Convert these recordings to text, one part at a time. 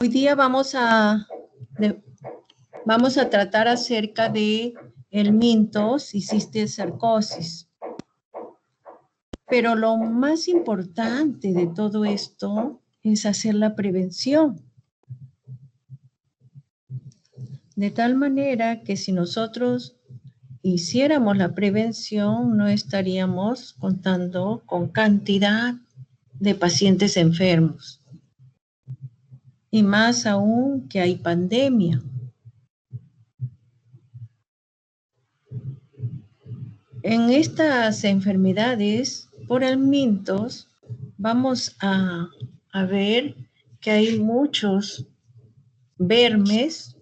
Hoy día vamos a tratar acerca de el mintos y cisticercosis. Pero lo más importante de todo esto es hacer la prevención. De tal manera que si nosotros hiciéramos la prevención, no estaríamos contando con cantidad de pacientes enfermos. Y más aún que hay pandemia. En estas enfermedades por el mintos vamos a ver que hay muchos vermes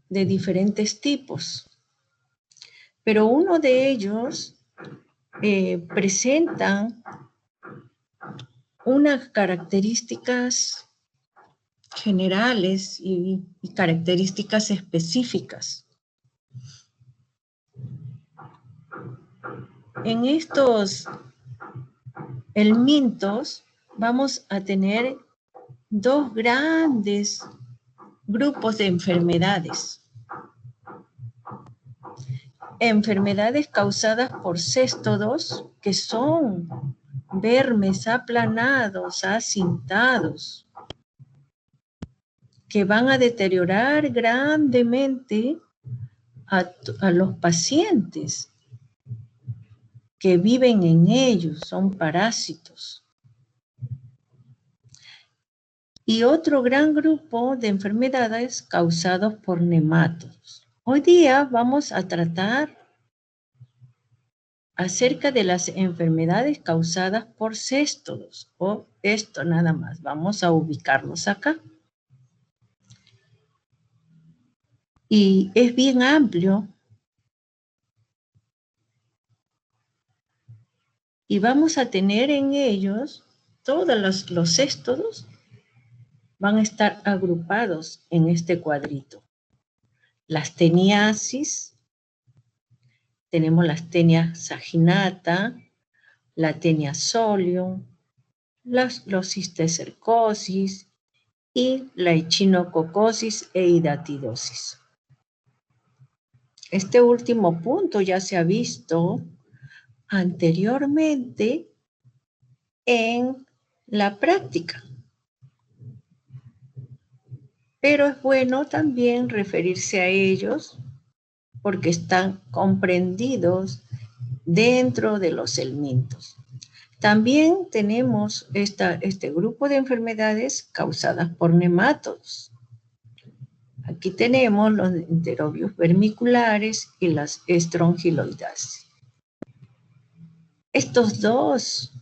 de diferentes tipos. Pero uno de ellos presentan unas características generales y características específicas. En estos helmintos vamos a tener dos grandes grupos de enfermedades. Enfermedades causadas por céstodos, que son vermes aplanados, acintados, que van a deteriorar grandemente a los pacientes que viven en ellos, son parásitos. Y otro gran grupo de enfermedades causados por nematodos. Hoy día vamos a tratar acerca de las enfermedades causadas por céstodos, o esto nada más. Vamos a ubicarlos acá. Y es bien amplio. Y vamos a tener en ellos, todos los céstodos van a estar agrupados en este cuadrito. Las teniasis, tenemos la tenia saginata, la tenia solium, los cisticercosis y la echinococosis e hidatidosis. Este último punto ya se ha visto anteriormente en la práctica. Pero es bueno también referirse a ellos porque están comprendidos dentro de los helmintos. También tenemos este grupo de enfermedades causadas por nematodos. Aquí tenemos los enterobios vermiculares y las estrongiloides. Estos dos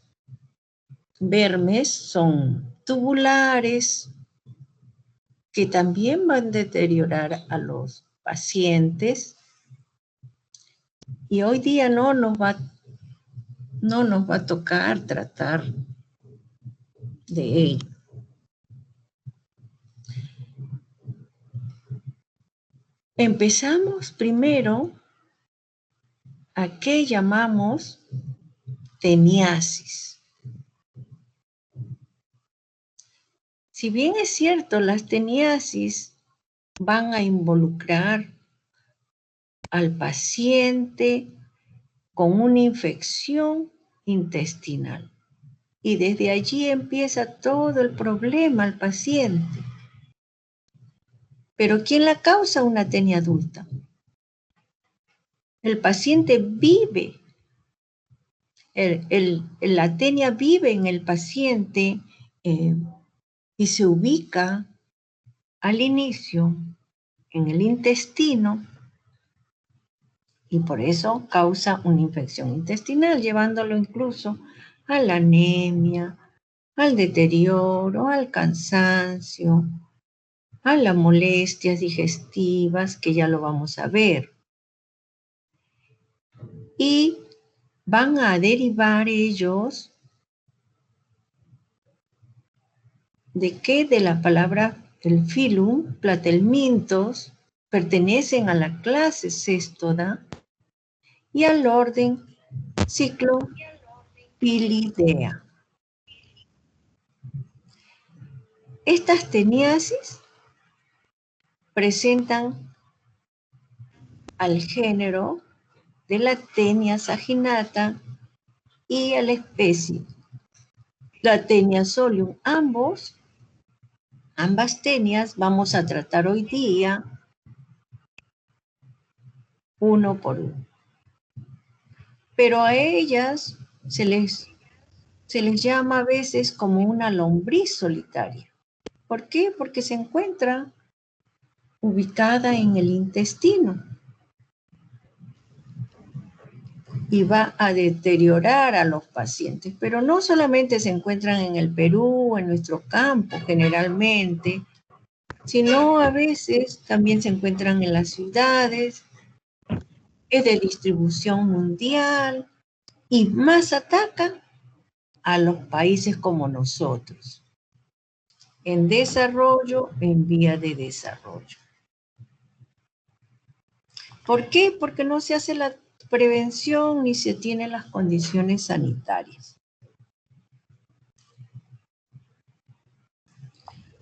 vermes son tubulares, que también van a deteriorar a los pacientes. Y hoy día no nos va a tocar tratar de ello. Empezamos primero a qué llamamos teniasis. Si bien es cierto, las teniasis van a involucrar al paciente con una infección intestinal. Y desde allí empieza todo el problema al paciente. Pero ¿quién la causa? Una tenia adulta. El paciente vive, la tenia vive en el paciente y se ubica al inicio en el intestino y por eso causa una infección intestinal, llevándolo incluso a la anemia, al deterioro, al cansancio, a las molestias digestivas, que ya lo vamos a ver. Y van a derivar ellos de que de la palabra el filum, platelmintos, pertenecen a la clase Cestoda y al orden Cyclopilidea. Estas teniasis presentan al género de la Taenia saginata y a la especie, la Taenia solium. Ambas tenias vamos a tratar hoy día uno por uno. Pero a ellas se les llama a veces como una lombriz solitaria. ¿Por qué? Porque se encuentra ubicada en el intestino y va a deteriorar a los pacientes. Pero no solamente se encuentran en el Perú, en nuestro campo generalmente, sino a veces también se encuentran en las ciudades, es de distribución mundial y más atacan a los países como nosotros, en desarrollo, en vía de desarrollo. ¿Por qué? Porque no se hace la prevención ni se tienen las condiciones sanitarias.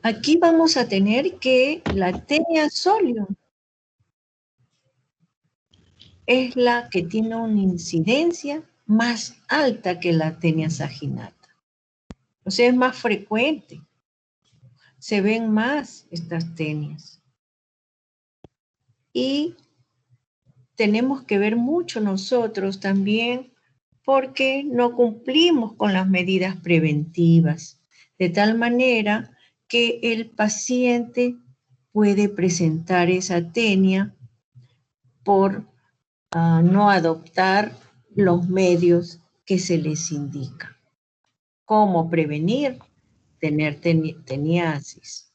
Aquí vamos a tener que la Taenia solium es la que tiene una incidencia más alta que la Taenia saginata. O sea, es más frecuente. Se ven más estas tenias. Y tenemos que ver mucho nosotros también porque no cumplimos con las medidas preventivas, de tal manera que el paciente puede presentar esa tenia por no adoptar los medios que se les indica. ¿Cómo prevenir tener teniasis?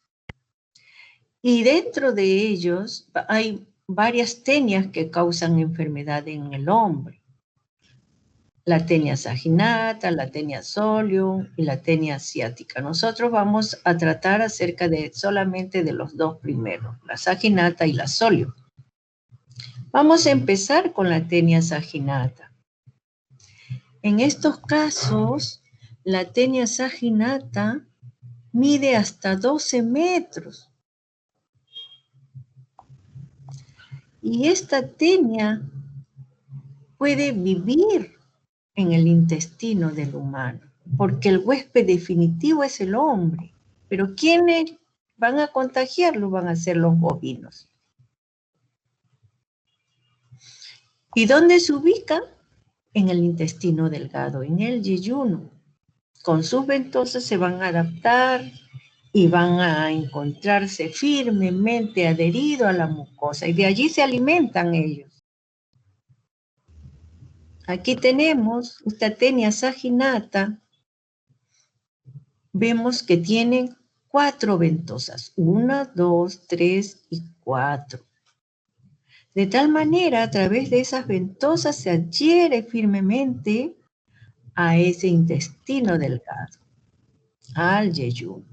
Y dentro de ellos hay varias tenias que causan enfermedad en el hombre. La Taenia saginata, la Taenia solium y la Taenia asiática. Nosotros vamos a tratar acerca de solamente de los dos primeros, la saginata y la solium. Vamos a empezar con la Taenia saginata. En estos casos, la Taenia saginata mide hasta 12 metros. Y esta tenia puede vivir en el intestino del humano, porque el huésped definitivo es el hombre. Pero ¿quiénes van a contagiarlo? Van a ser los bovinos. ¿Y dónde se ubica? En el intestino delgado, en el yeyuno. Con sus ventosas se van a adaptar y van a encontrarse firmemente adheridos a la mucosa. Y de allí se alimentan ellos. Aquí tenemos esta Taenia saginata. Vemos que tienen 4 ventosas. 1, 2, 3 y 4. De tal manera, a través de esas ventosas se adhiere firmemente a ese intestino delgado, al yeyuno.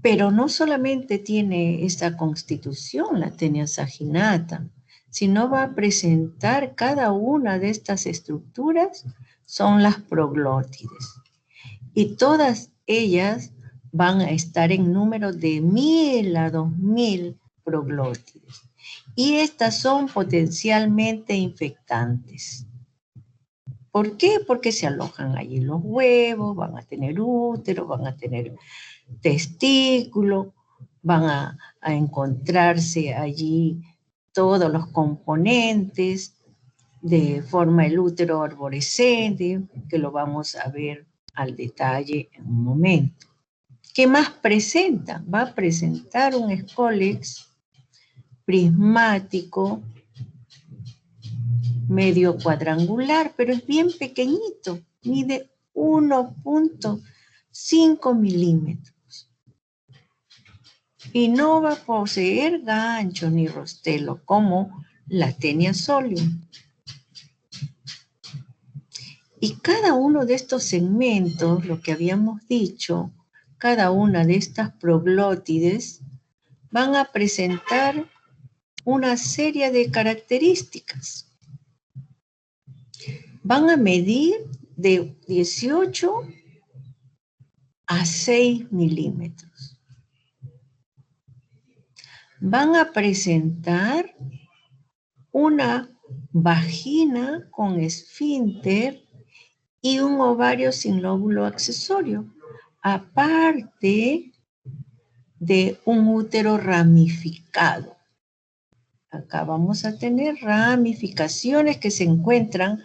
Pero no solamente tiene esta constitución la Taenia saginata, sino va a presentar cada una de estas estructuras son las proglótides. Y todas ellas van a estar en número de 1000 a 2000 proglótides. Y estas son potencialmente infectantes. ¿Por qué? Porque se alojan allí los huevos, van a tener útero, van a tener testículo, van a encontrarse allí todos los componentes de forma el útero arborescente, que lo vamos a ver al detalle en un momento. ¿Qué más presenta? Va a presentar un escólex prismático, medio cuadrangular, pero es bien pequeñito, mide 1.5 milímetros. Y no va a poseer gancho ni rostelo como la Taenia solium. Y cada uno de estos segmentos, lo que habíamos dicho, cada una de estas proglótides van a presentar una serie de características. Van a medir de 18 a 6 milímetros. Van a presentar una vagina con esfínter y un ovario sin lóbulo accesorio, aparte de un útero ramificado. Acá vamos a tener ramificaciones que se encuentran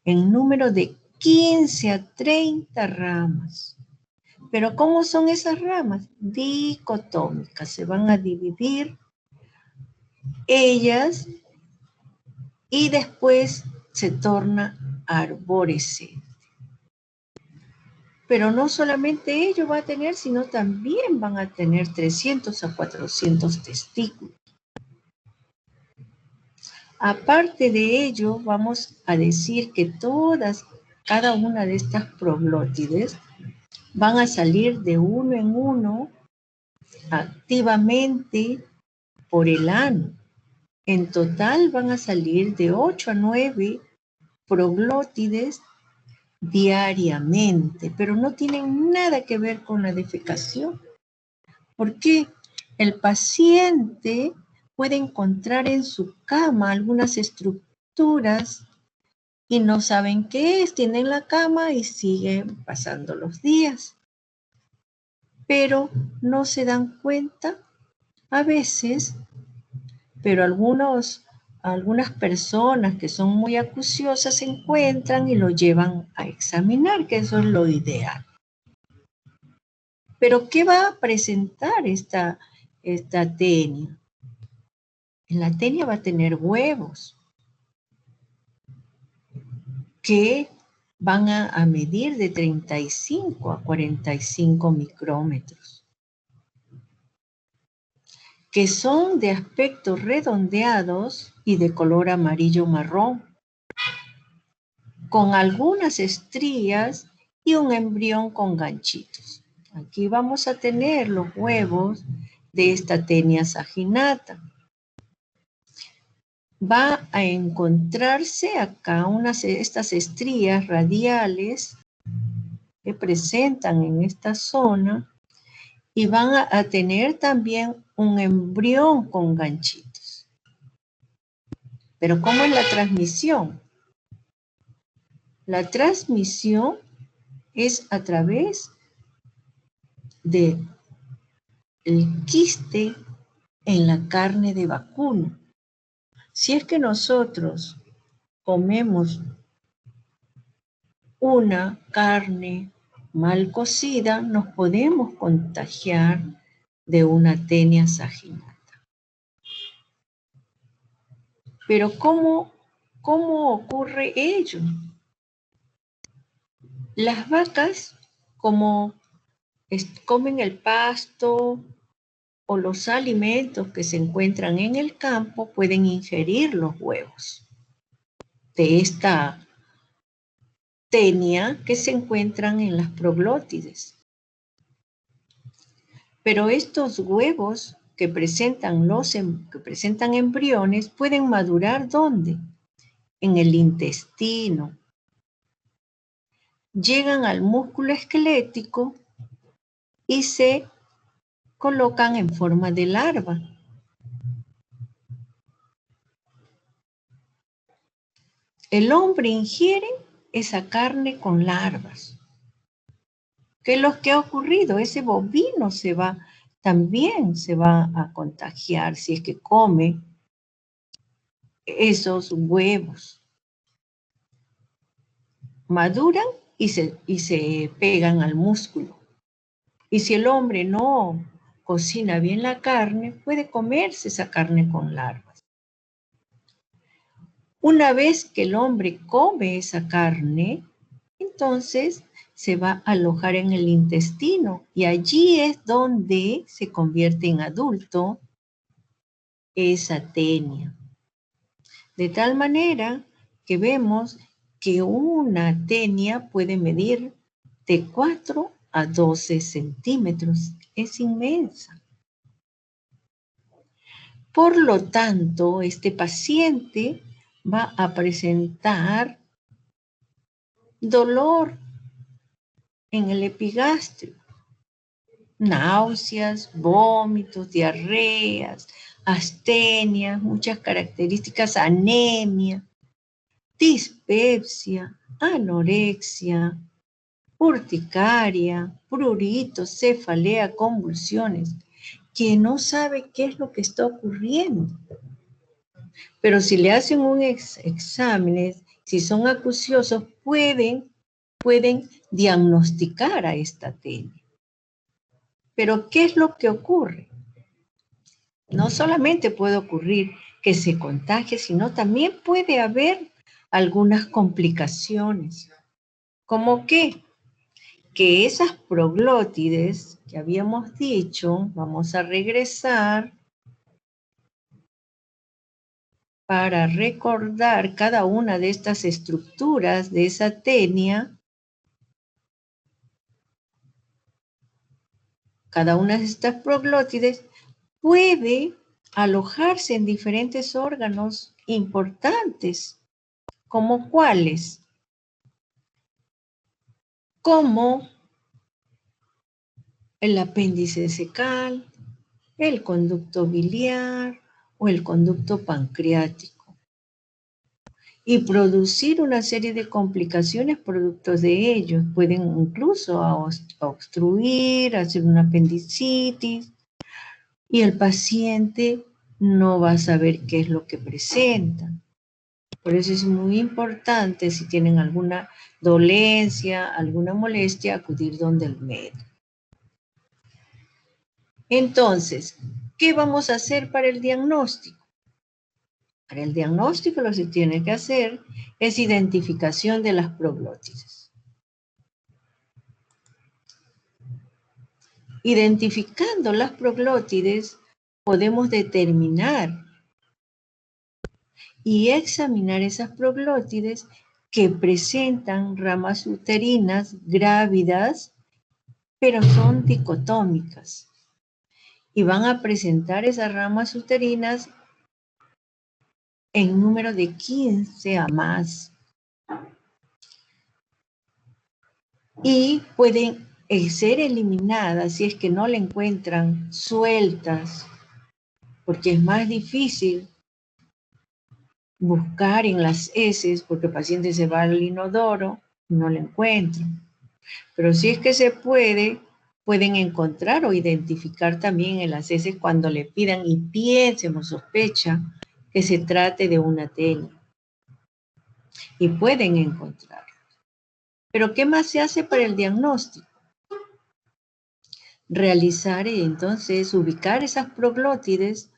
en número de 15 a 30 ramas. Pero ¿cómo son esas ramas? Dicotómicas. Se van a dividir ellas y después se torna arborescente. Pero no solamente ello va a tener, sino también van a tener 300 a 400 testículos. Aparte de ello, vamos a decir que cada una de estas proglótides van a salir de uno en uno activamente por el ano. En total van a salir de 8 a 9 proglótides diariamente, pero no tienen nada que ver con la defecación. ¿Por qué? El paciente puede encontrar en su cama algunas estructuras y no saben qué es, tienen la cama y siguen pasando los días. Pero no se dan cuenta a veces, pero algunas personas que son muy acuciosas se encuentran y lo llevan a examinar, que eso es lo ideal. Pero ¿qué va a presentar esta tenia? La tenia va a tener huevos que van a medir de 35 a 45 micrómetros, que son de aspecto redondeados y de color amarillo marrón, con algunas estrías y un embrión con ganchitos. Aquí vamos a tener los huevos de esta tenia saginata. Va a encontrarse acá estas estrías radiales que presentan en esta zona y van a tener también un embrión con ganchitos. Pero ¿cómo es la transmisión? La transmisión es a través del quiste en la carne de vacuno. Si es que nosotros comemos una carne mal cocida, nos podemos contagiar de una tenia saginata. Pero ¿cómo ocurre ello? Las vacas, como comen el pasto o los alimentos que se encuentran en el campo, pueden ingerir los huevos de esta tenia que se encuentran en las proglótides. Pero estos huevos que presentan embriones pueden madurar ¿dónde? En el intestino. Llegan al músculo esquelético y se colocan en forma de larva. El hombre ingiere esa carne con larvas. ¿Qué es lo que ha ocurrido? Ese bovino también se va a contagiar si es que come esos huevos. Maduran y se pegan al músculo. Y si el hombre no cocina bien la carne, puede comerse esa carne con larvas. Una vez que el hombre come esa carne, entonces se va a alojar en el intestino y allí es donde se convierte en adulto esa tenia. De tal manera que vemos que una tenia puede medir de 4 a 12 centímetros. Es inmensa. Por lo tanto, este paciente va a presentar dolor en el epigastrio. náuseas, vómitos, diarreas, astenias, muchas características, anemia, dispepsia, anorexia, urticaria, prurito, cefalea, convulsiones, que no sabe qué es lo que está ocurriendo. Pero si le hacen un examen, si son acuciosos, pueden diagnosticar a esta tenia. Pero ¿qué es lo que ocurre? No solamente puede ocurrir que se contagie, sino también puede haber algunas complicaciones. ¿Cómo qué? Que esas proglótides que habíamos dicho, vamos a regresar para recordar cada una de estas estructuras de esa tenia. Cada una de estas proglótides puede alojarse en diferentes órganos importantes, como cuáles, como el apéndice cecal, el conducto biliar o el conducto pancreático, y producir una serie de complicaciones producto de ellos. Pueden incluso obstruir, hacer una apendicitis, y el paciente no va a saber qué es lo que presenta. Por eso es muy importante, si tienen alguna dolencia, alguna molestia, acudir donde el médico. Entonces, ¿qué vamos a hacer para el diagnóstico? Para el diagnóstico lo que se tiene que hacer es identificación de las proglótides. Identificando las proglótides, podemos determinar y examinar esas proglótides que presentan ramas uterinas grávidas, pero son dicotómicas. Y van a presentar esas ramas uterinas en número de 15 a más. Y pueden ser eliminadas si es que no la encuentran sueltas, porque es más difícil buscar en las heces, porque el paciente se va al inodoro y no la encuentran. Pero si es que se puede, pueden encontrar o identificar también en las heces cuando le pidan y piensen o sospecha que se trate de una tenia. Y pueden encontrar. Pero ¿qué más se hace para el diagnóstico? Realizar entonces, ubicar esas proglótides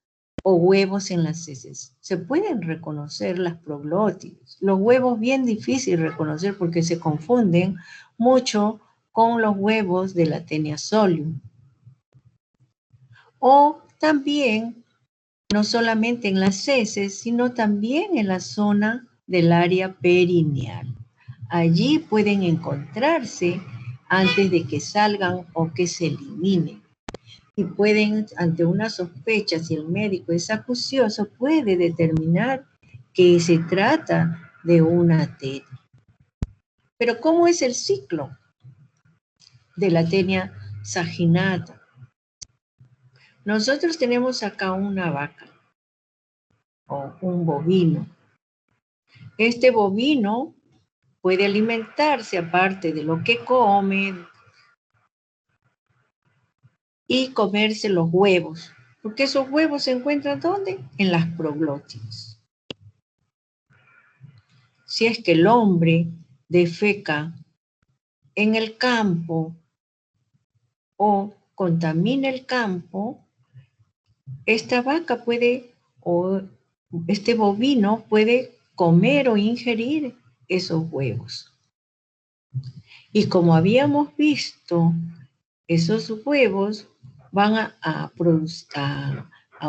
o huevos en las heces. Se pueden reconocer las proglótides. Los huevos bien difícil reconocer porque se confunden mucho con los huevos de la tenia solium. O también, no solamente en las heces, sino también en la zona del área perineal. Allí pueden encontrarse antes de que salgan o que se eliminen. Y pueden, ante una sospecha, si el médico es acucioso, puede determinar que se trata de una tenia. Pero ¿cómo es el ciclo de la tenia saginata? Nosotros tenemos acá una vaca o un bovino. Este bovino puede alimentarse aparte de lo que come y comerse los huevos, porque esos huevos se encuentran ¿dónde? En las proglótides. Si es que el hombre defeca en el campo o contamina el campo, esta vaca puede, o este bovino puede comer o ingerir esos huevos. Y como habíamos visto, esos huevos van a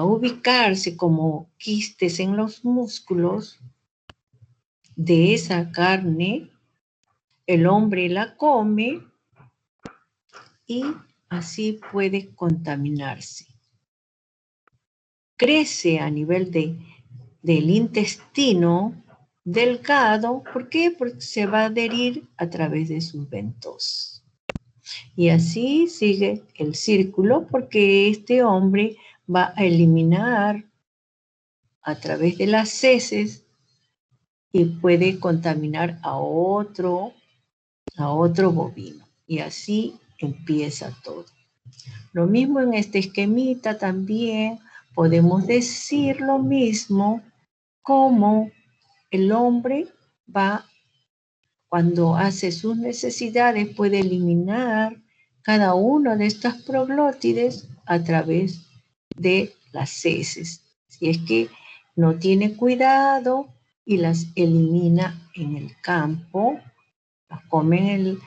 ubicarse como quistes en los músculos de esa carne. El hombre la come y así puede contaminarse. Crece a nivel del intestino delgado. ¿Por qué? Porque se va a adherir a través de sus ventosas. Y así sigue el círculo porque este hombre va a eliminar a través de las heces y puede contaminar a otro bovino. Y así empieza todo. Lo mismo en este esquemita también podemos decir lo mismo como el hombre va, cuando hace sus necesidades, puede eliminar cada una de estas proglótides a través de las heces. Si es que no tiene cuidado y las elimina en el campo, las come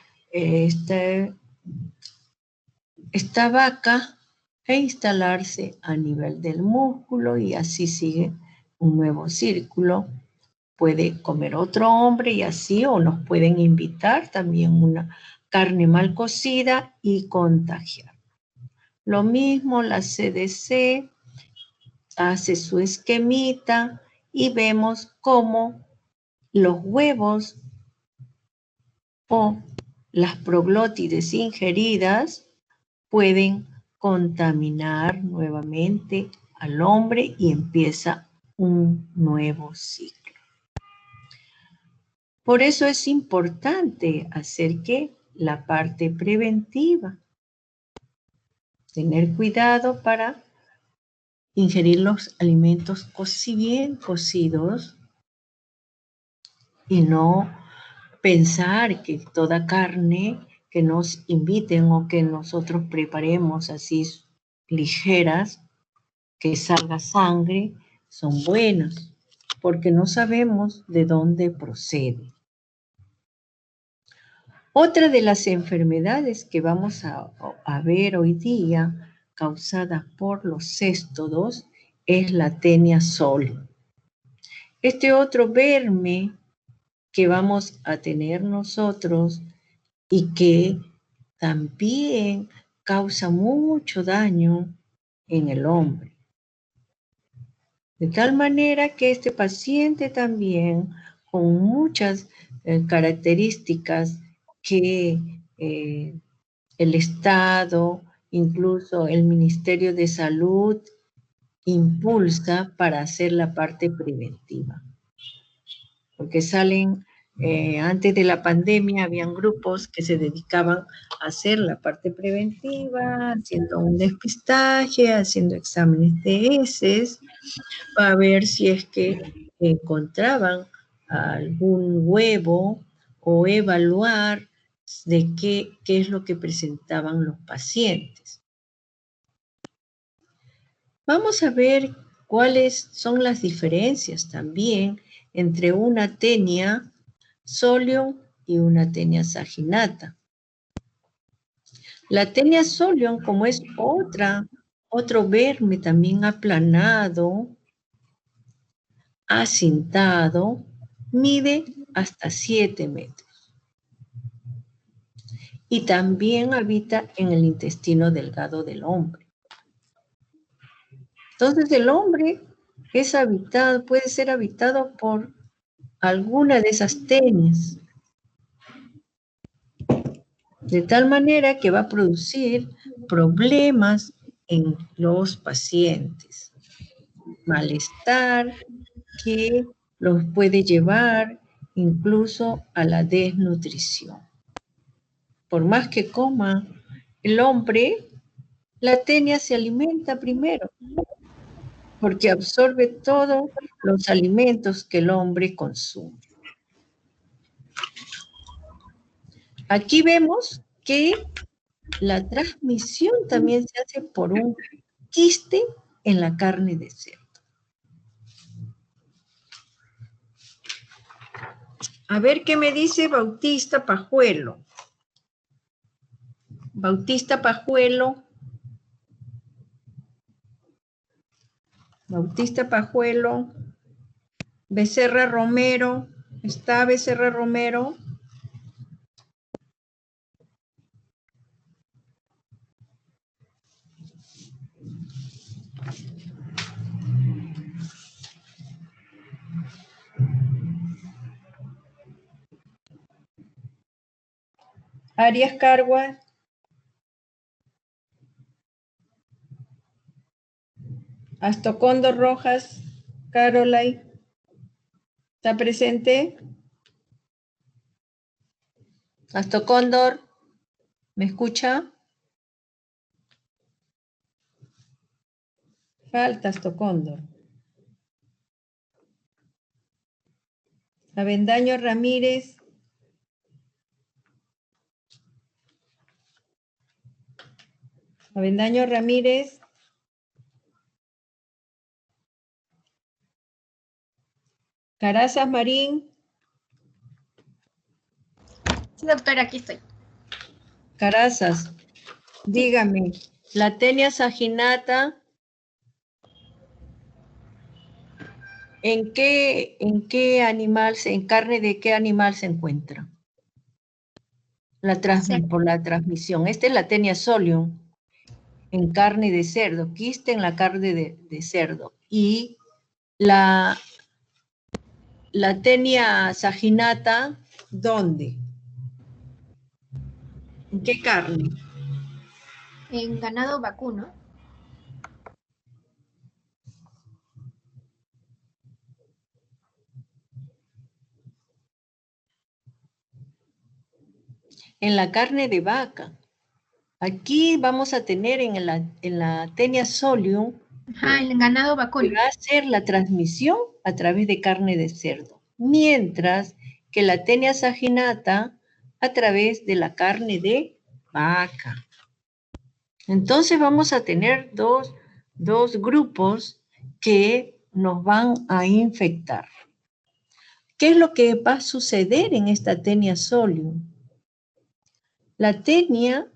esta vaca e instalarse a nivel del músculo y así sigue un nuevo círculo. Puede comer otro hombre y así, o nos pueden invitar también una carne mal cocida y contagiar. Lo mismo la CDC hace su esquemita y vemos cómo los huevos o las proglótides ingeridas pueden contaminar nuevamente al hombre y empieza un nuevo ciclo. Por eso es importante hacer que la parte preventiva, tener cuidado para ingerir los alimentos bien cocidos y no pensar que toda carne que nos inviten o que nosotros preparemos así ligeras, que salga sangre, son buenas, porque no sabemos de dónde procede. Otra de las enfermedades que vamos a ver hoy día causadas por los céstodos es la tenia sol. Este otro verme que vamos a tener nosotros y que también causa mucho daño en el hombre. De tal manera que este paciente también, con muchas características que el Estado, incluso el Ministerio de Salud, impulsa para hacer la parte preventiva. Porque antes de la pandemia, habían grupos que se dedicaban a hacer la parte preventiva, haciendo un despistaje, haciendo exámenes de heces, para ver si es que encontraban algún huevo o evaluar de qué es lo que presentaban los pacientes. Vamos a ver cuáles son las diferencias también entre una tenia solium y una tenia saginata. La tenia solium, como es otro verme también aplanado, acintado, mide hasta 7 metros. Y también habita en el intestino delgado del hombre. Entonces el hombre puede ser habitado por alguna de esas tenias. De tal manera que va a producir problemas en los pacientes. Malestar que los puede llevar incluso a la desnutrición. Por más que coma el hombre, la tenia se alimenta primero, porque absorbe todos los alimentos que el hombre consume. Aquí vemos que la transmisión también se hace por un quiste en la carne de cerdo. A ver qué me dice Bautista Pajuelo. Bautista Pajuelo. Bautista Pajuelo. Becerra Romero. ¿Está Becerra Romero? Arias Cargua. Astocóndor Rojas, Caroline, ¿está presente? Astocóndor, ¿me escucha? Falta Astocóndor. Avendaño Ramírez. Avendaño Ramírez. Carazas Marín. Sí, doctora, aquí estoy. Carazas, dígame, la tenia saginata, ¿en qué animal, en carne de qué animal se encuentra? Por la transmisión. Esta es la tenia solium, en carne de cerdo, quiste en la carne de cerdo. Y la tenia saginata, ¿dónde? ¿En qué carne? En ganado vacuno. En la carne de vaca. Aquí vamos a tener en la tenia solium, Ajá, en ganado vacuno. que va a ser la transmisión a través de carne de cerdo, mientras que la tenia saginata a través de la carne de vaca. Entonces vamos a tener dos grupos que nos van a infectar. ¿Qué es lo que va a suceder en esta tenia solium? La tenia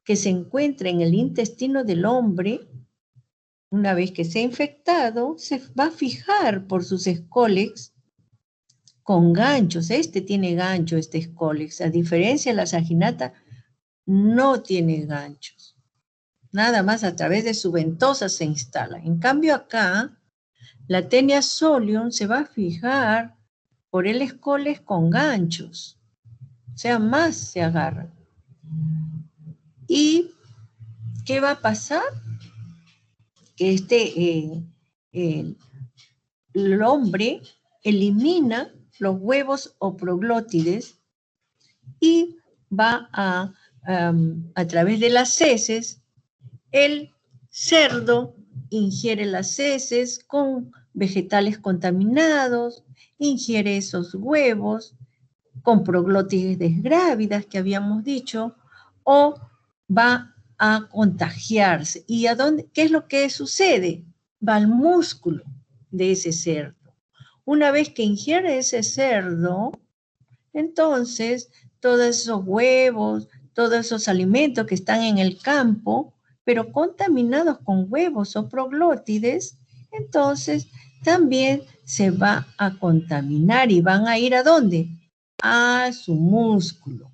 que se encuentra en el intestino del hombre, una vez que sea infectado, se va a fijar por sus escólex con ganchos. Este tiene gancho, este escólex. A diferencia de la saginata, no tiene ganchos. Nada más a través de su ventosa se instala. En cambio acá, la tenia solium se va a fijar por el escólex con ganchos. O sea, más se agarra. ¿Y qué va a pasar? Que el hombre elimina los huevos o proglótides y va a través de las heces, el cerdo ingiere las heces con vegetales contaminados, ingiere esos huevos con proglótides grávidas que habíamos dicho, o va a contagiarse. ¿Y a dónde? ¿Qué es lo que sucede? Va al músculo de ese cerdo. Una vez que ingiere ese cerdo, entonces todos esos huevos, todos esos alimentos que están en el campo, pero contaminados con huevos o proglótides, entonces también se va a contaminar y van a ir ¿a dónde? A su músculo,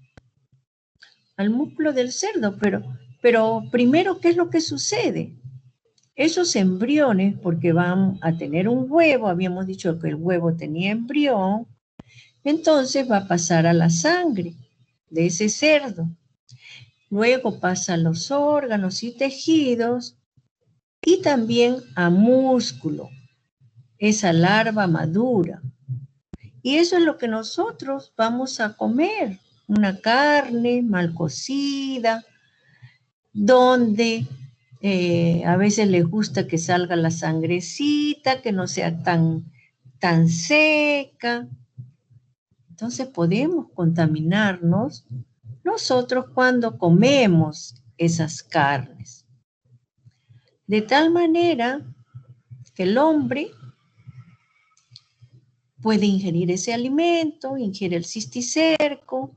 al músculo del cerdo, pero primero, ¿qué es lo que sucede? Esos embriones, porque van a tener un huevo, habíamos dicho que el huevo tenía embrión, entonces va a pasar a la sangre de ese cerdo. Luego pasa a los órganos y tejidos y también a músculo, esa larva madura. Y eso es lo que nosotros vamos a comer, una carne mal cocida, donde a veces les gusta que salga la sangrecita, que no sea tan seca. Entonces podemos contaminarnos nosotros cuando comemos esas carnes. De tal manera que el hombre puede ingerir ese alimento, ingiere el cisticerco,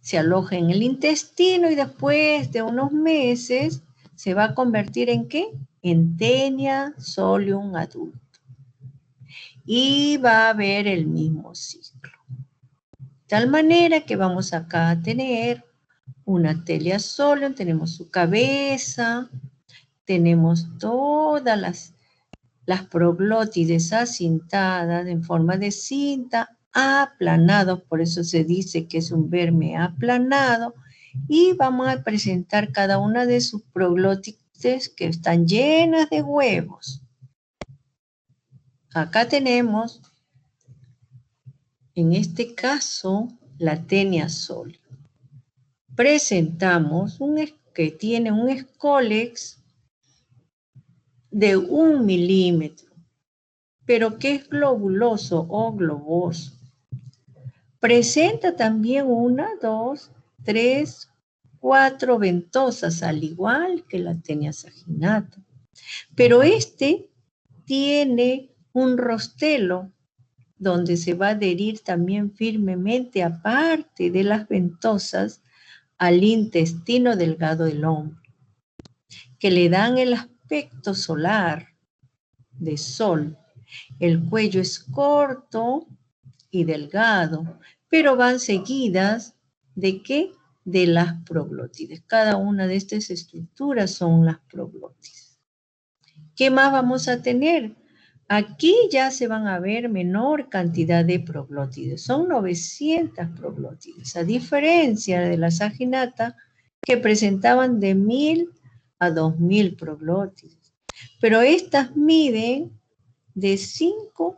se aloja en el intestino y después de unos meses se va a convertir ¿en qué? En tenia solium adulto. Y va a haber el mismo ciclo. De tal manera que vamos acá a tener una tenia solium, tenemos su cabeza, tenemos todas las proglótides acintadas en forma de cinta, aplanados, por eso se dice que es un verme aplanado, y vamos a presentar cada una de sus proglótides problotes que están llenas de huevos. Acá tenemos, en este caso, la Taenia solium. Presentamos que tiene un escólex de 1 milímetro, pero que es globuloso o globoso. Presenta también 1, 2, 3, 4 ventosas, al igual que la Taenia saginata. Pero este tiene un rostelo donde se va a adherir también firmemente, aparte de las ventosas, al intestino delgado del hombre, que le dan el aspecto solar de sol. El cuello es corto y delgado, pero van seguidas ¿de qué? De las proglótides. Cada una de estas estructuras son las proglótides. ¿Qué más vamos a tener? Aquí ya se van a ver menor cantidad de proglótides. Son 900 proglótides, a diferencia de la saginata, que presentaban de 1000 a 2000 proglótides. Pero estas miden de 5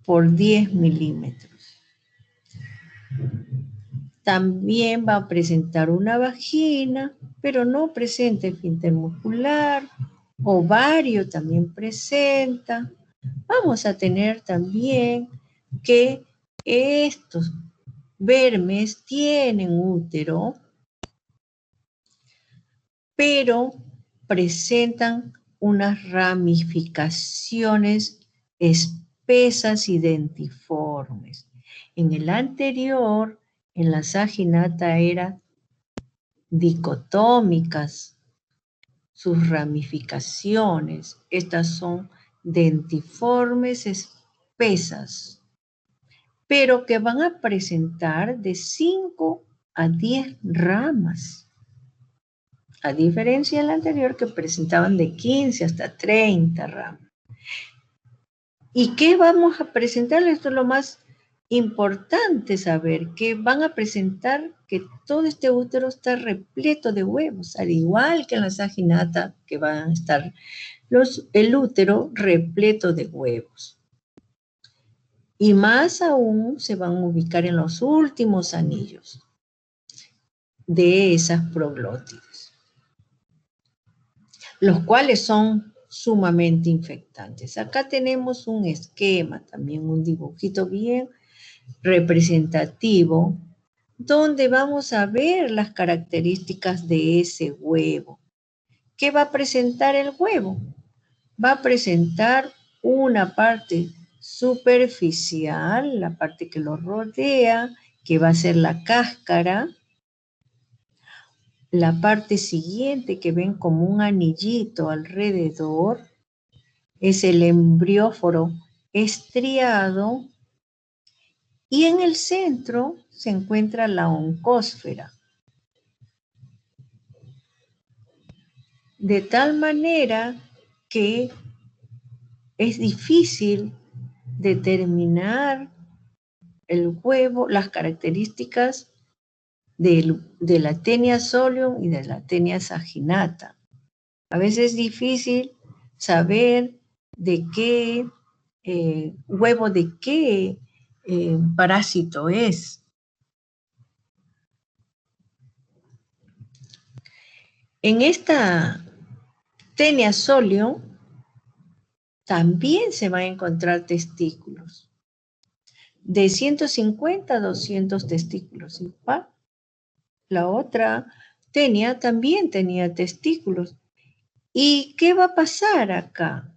por 10 milímetros. También va a presentar una vagina, pero no presenta esfínter muscular. Ovario también presenta. Vamos a tener también que estos vermes tienen útero, pero presentan unas ramificaciones espesas y dentiformes. En el anterior, en la saginata, eran dicotómicas sus ramificaciones. Estas son dentiformes espesas, pero que van a presentar de 5 a 10 ramas, a diferencia del anterior que presentaban de 15 hasta 30 ramas. ¿Y qué vamos a presentar? Esto es lo más importante saber, que van a presentar que todo este útero está repleto de huevos, al igual que en la saginata, que van a estar el útero repleto de huevos. Y más aún se van a ubicar en los últimos anillos de esas proglótides, los cuales son sumamente infectantes. Acá tenemos un esquema, también un dibujito bien representativo, donde vamos a ver las características de ese huevo. ¿Qué va a presentar el huevo? Va a presentar una parte superficial, la parte que lo rodea, que va a ser la cáscara. La parte siguiente que ven como un anillito alrededor es el embrióforo estriado, y en el centro se encuentra la oncósfera. De tal manera que es difícil determinar el huevo, las características de la Taenia solium y de la Taenia saginata. A veces es difícil saber de qué huevo, de qué parásito es. En esta Taenia solium también se van a encontrar testículos, de 150 a 200 testículos. Igual, la otra Taenia también tenía testículos. ¿Y qué va a pasar acá?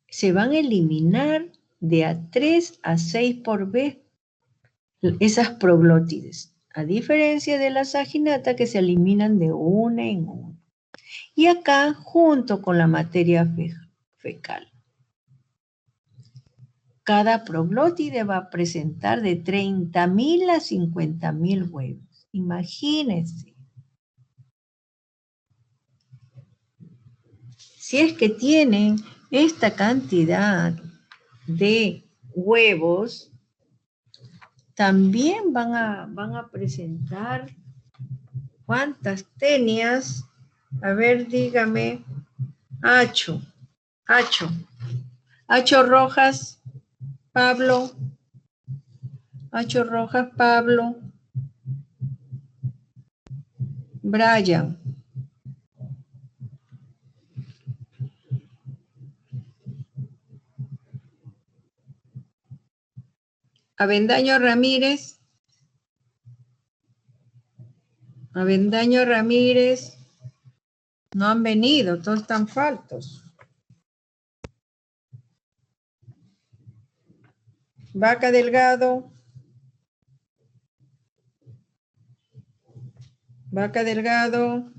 Se van a eliminar de a 3 a 6 por vez esas proglótides, a diferencia de la saginata, que se eliminan de una en una. Y acá, junto con la materia fecal. Cada proglótide va a presentar de 30.000 a 50.000 huevos. Imagínense. Si es que tienen esta cantidad de huevos, también van a presentar cuántas tenias A ver, dígame. Acho. Acho Rojas, Pablo. Acho Rojas, Pablo. Brian. Avendaño Ramírez. Avendaño Ramírez. No han venido, todos están faltos. Vaca Delgado. Vaca Delgado.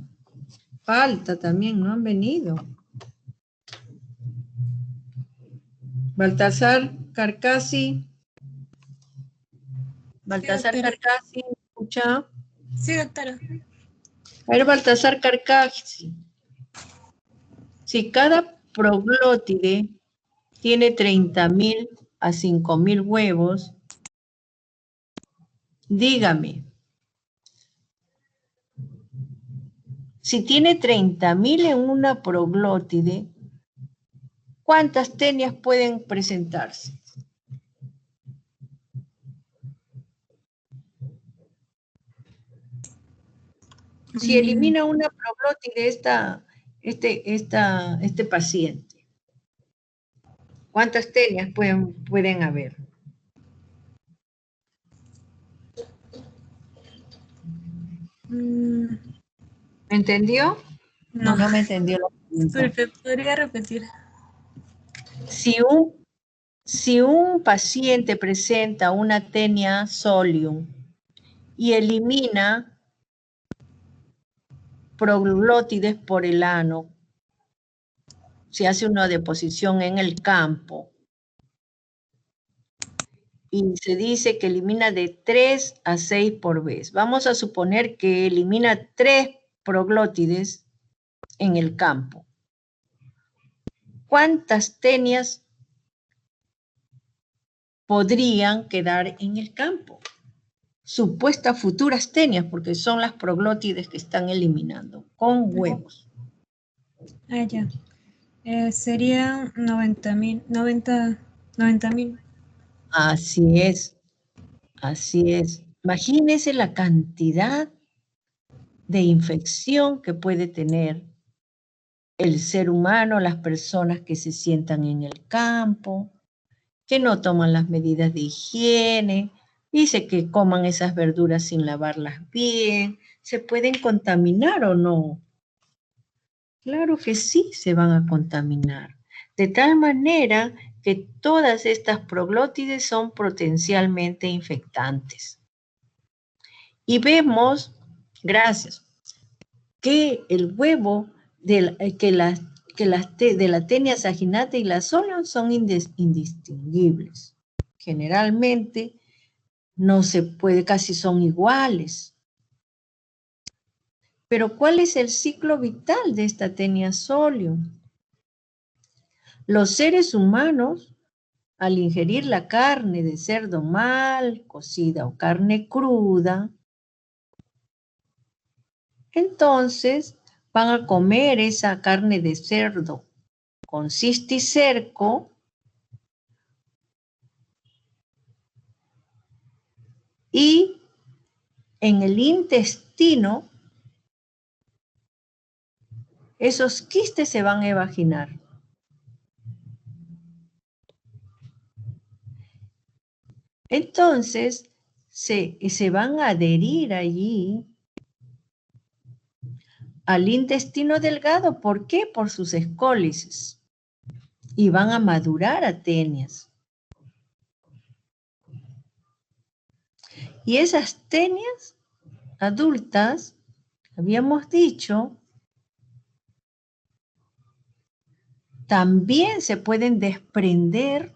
Falta también, no han venido. Baltasar Carcasi. Baltasar Sí, doctora. Carcasi, escucha. Sí, doctora. A ver, Baltasar Carcasi. Si cada proglótide tiene 30.000 a 5.000 huevos, dígame, si tiene 30.000 en una proglótide, ¿cuántas tenias pueden presentarse? Si elimina una proglótide este paciente, ¿cuántas tenias pueden haber? ¿Me entendió? No. No me entendió la pregunta. ¿Podría repetir? Si un paciente presenta una tenia solium y elimina proglótides por el ano, se hace una deposición en el campo y se dice que elimina de 3 a 6 por vez. Vamos a suponer que elimina 3 proglótides en el campo. ¿Cuántas tenias podrían quedar en el campo? Supuestas futuras tenias, porque son las proglótides que están eliminando, con huevos. Ah, ya. Sería 90.000. 90.000. Así es, así es. Imagínense la cantidad de infección que puede tener el ser humano, las personas que se sientan en el campo, que no toman las medidas de higiene, dice que coman esas verduras sin lavarlas bien, ¿se pueden contaminar o no? Claro que sí se van a contaminar, de tal manera que todas estas proglótides son potencialmente infectantes. Y vemos, gracias, que el huevo de la tenia saginata y la solium son indistinguibles. Generalmente no se puede, casi son iguales. Pero ¿cuál es el ciclo vital de esta tenia solium? Los seres humanos, al ingerir la carne de cerdo mal cocida o carne cruda, entonces van a comer esa carne de cerdo con cisticerco y en el intestino esos quistes se van a evaginar. Entonces se van a adherir allí al intestino delgado. ¿Por qué? Por sus escólices. Y van a madurar a tenias. Y esas tenias adultas, habíamos dicho, también se pueden desprender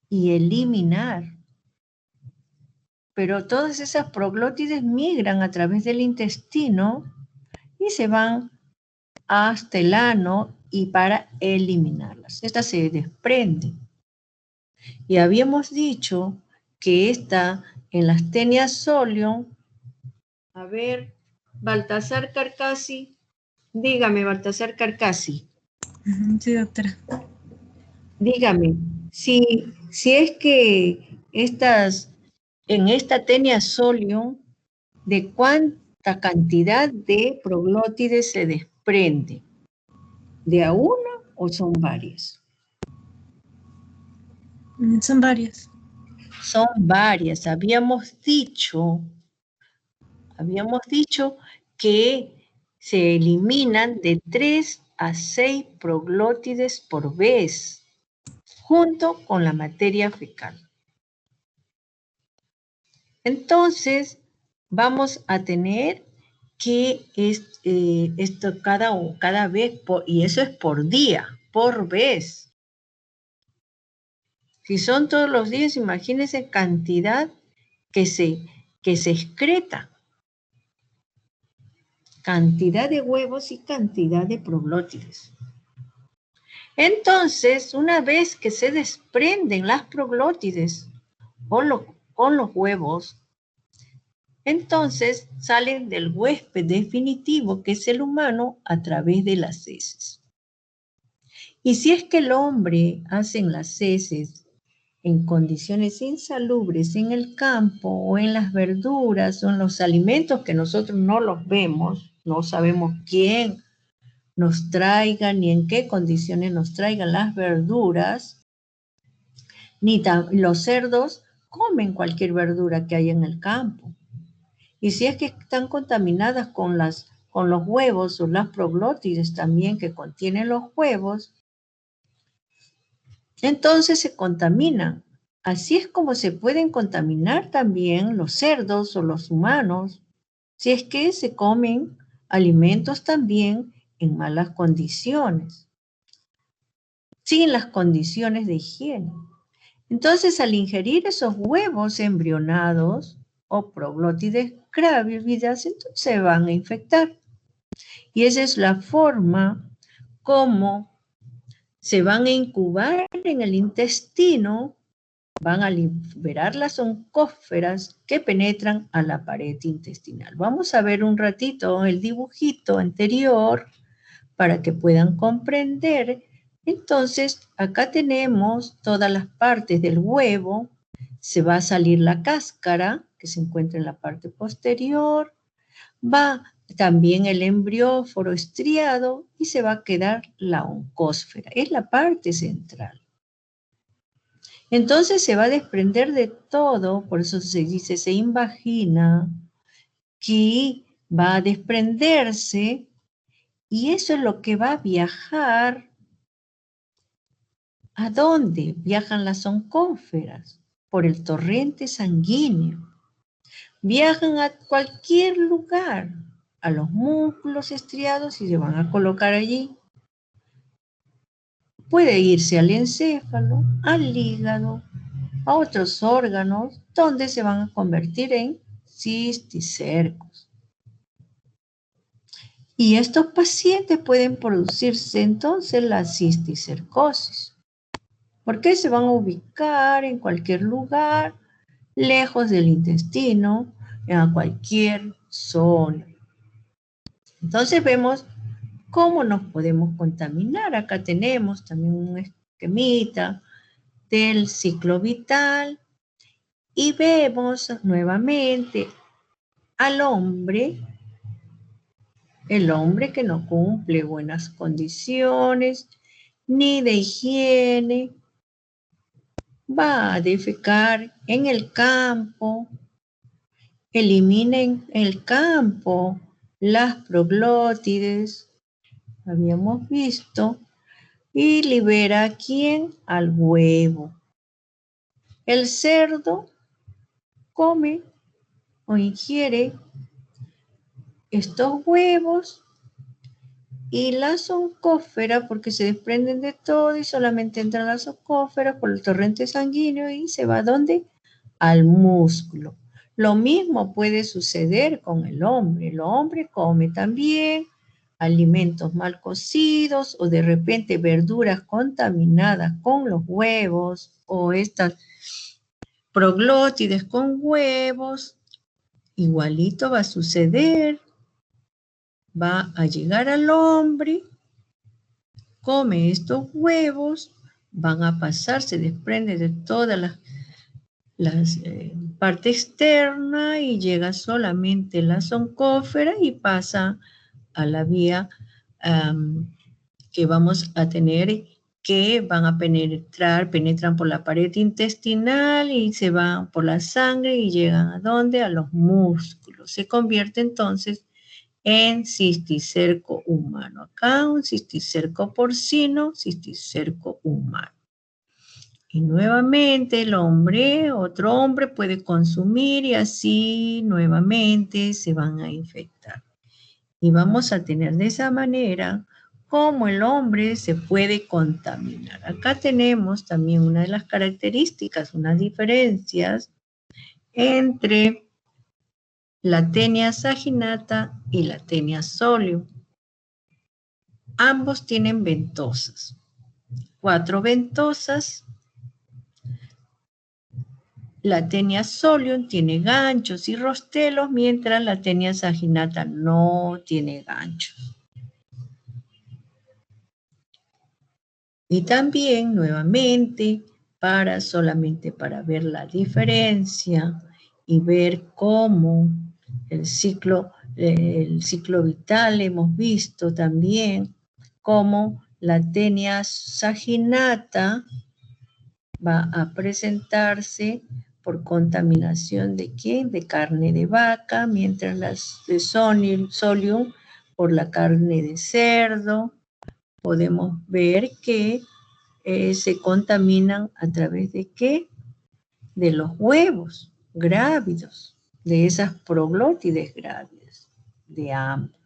y eliminar. Pero todas esas proglótides migran a través del intestino y se van hasta el ano y para eliminarlas. Estas se desprenden. Y habíamos dicho que en las tenias solium, a ver, Baltasar Carcasi. Dígame, Baltasar Carcasi. Sí, doctora. Dígame, si es que en esta tenia solium, ¿de cuánta cantidad de proglótides se desprende? ¿De a una o son varias? Son varias. Son varias. Habíamos dicho que se eliminan de 3 a 6 proglótides por vez, junto con la materia fecal. Entonces, vamos a tener que esto cada vez, y eso es por día, por vez. Si son todos los días, imagínense cantidad que se excreta. Cantidad de huevos y cantidad de proglótides. Entonces, una vez que se desprenden las proglótides con los huevos, entonces salen del huésped definitivo, que es el humano, a través de las heces. Y si es que el hombre hace las heces en condiciones insalubres en el campo o en las verduras o en los alimentos que nosotros no los vemos, no sabemos quién nos traiga ni en qué condiciones nos traigan las verduras, ni los cerdos comen cualquier verdura que haya en el campo. Y si es que están contaminadas con los huevos o las proglótides también que contienen los huevos, entonces se contaminan. Así es como se pueden contaminar también los cerdos o los humanos, si es que se comen alimentos también en malas condiciones, sin las condiciones de higiene. Entonces, al ingerir esos huevos embrionados o proglótides grávidas, entonces se van a infectar. Y esa es la forma como se van a incubar en el intestino, van a liberar las oncósferas que penetran a la pared intestinal. Vamos a ver un ratito el dibujito anterior para que puedan comprender. Entonces, acá tenemos todas las partes del huevo. Se va a salir la cáscara, que se encuentra en la parte posterior. Va también el embrióforo estriado y se va a quedar la oncósfera. Es la parte central. Entonces se va a desprender de todo, por eso se dice, se invagina, que va a desprenderse y eso es lo que va a viajar. ¿A dónde viajan las oncósferas? Por el torrente sanguíneo. Viajan a cualquier lugar, a los músculos estriados y se van a colocar allí. Puede irse al encéfalo, al hígado, a otros órganos, donde se van a convertir en cisticercos. Y estos pacientes pueden producirse entonces la cisticercosis, porque se van a ubicar en cualquier lugar, lejos del intestino, en cualquier zona. Entonces vemos cómo nos podemos contaminar. Acá tenemos también un esquemita del ciclo vital y vemos nuevamente al hombre, el hombre que no cumple buenas condiciones ni de higiene, va a defecar en el campo, elimina en el campo las proglótides, habíamos visto, y libera ¿a quién? Al huevo. El cerdo come o ingiere estos huevos y las oncósferas, porque se desprenden de todo y solamente entran las oncósferas por el torrente sanguíneo y se va ¿a dónde? Al músculo. Lo mismo puede suceder con el hombre. El hombre come también alimentos mal cocidos o de repente verduras contaminadas con los huevos o estas proglótides con huevos. Igualito va a suceder va a llegar al hombre, come estos huevos, van a pasar, se desprende de todas las parte externa y llega solamente la zoncósfera y pasa a la vía que vamos a tener, que van a penetran por la pared intestinal y se van por la sangre y llegan ¿a dónde? A los músculos. Se convierte entonces en cisticerco humano. Acá un cisticerco porcino, cisticerco humano. Y nuevamente el hombre, otro hombre puede consumir y así nuevamente se van a infectar. Y vamos a tener de esa manera cómo el hombre se puede contaminar. Acá tenemos también una de las características, unas diferencias entre la Taenia saginata y la Taenia solium. Ambos tienen ventosas, 4 ventosas. La Taenia solium tiene ganchos y rostelos, mientras la Taenia saginata no tiene ganchos. Y también, nuevamente, solamente para ver la diferencia y ver cómo el ciclo vital hemos visto también, cómo la Taenia saginata va a presentarse por contaminación ¿de quién? De carne de vaca, mientras las de solium por la carne de cerdo. Podemos ver que se contaminan a través de ¿qué? De los huevos grávidos, de esas proglótides grávidas, de ambos.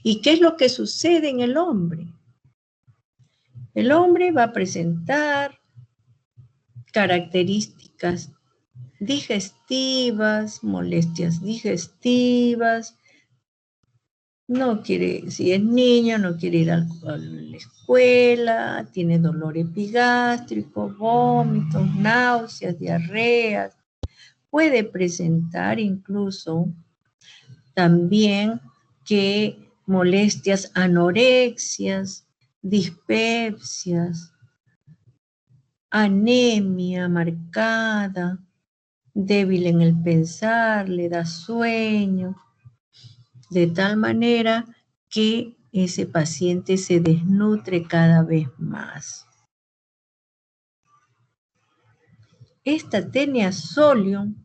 ¿Y qué es lo que sucede en el hombre? El hombre va a presentar características digestivas, molestias digestivas, no quiere, si es niño, no quiere ir a la escuela, tiene dolor epigástrico, vómitos, náuseas, diarreas. Puede presentar incluso también que molestias, anorexias, dispepsias, anemia marcada, débil en el pensar, le da sueño, de tal manera que ese paciente se desnutre cada vez más. Esta Taenia solium,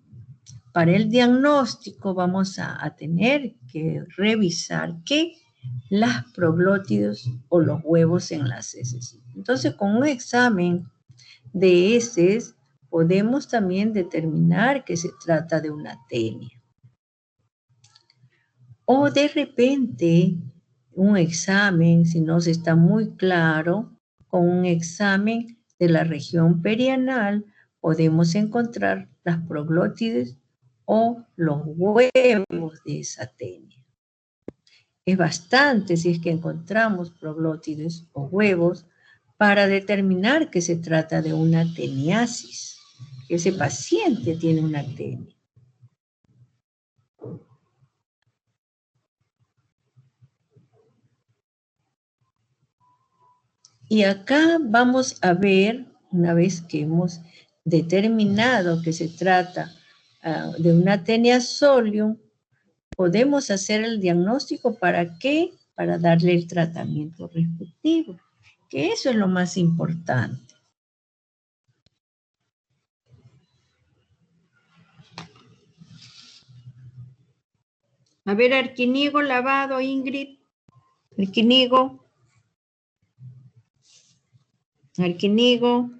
para el diagnóstico vamos a tener que revisar que las proglótidos o los huevos en las heces. Entonces, con un examen de heces podemos también determinar que se trata de una Taenia. O de repente, un examen, si no se está muy claro, con un examen de la región perianal, podemos encontrar las proglótides o los huevos de esa Taenia. Es bastante si es que encontramos proglótides o huevos para determinar que se trata de una teniasis, que ese paciente tiene una Taenia. Y acá vamos a ver, una vez que hemos determinado que se trata de una Taenia solium, podemos hacer el diagnóstico ¿para qué? Para darle el tratamiento respectivo, que eso es lo más importante. A ver, Arquinigo lavado, Ingrid. Arquinigo. Arquinigo.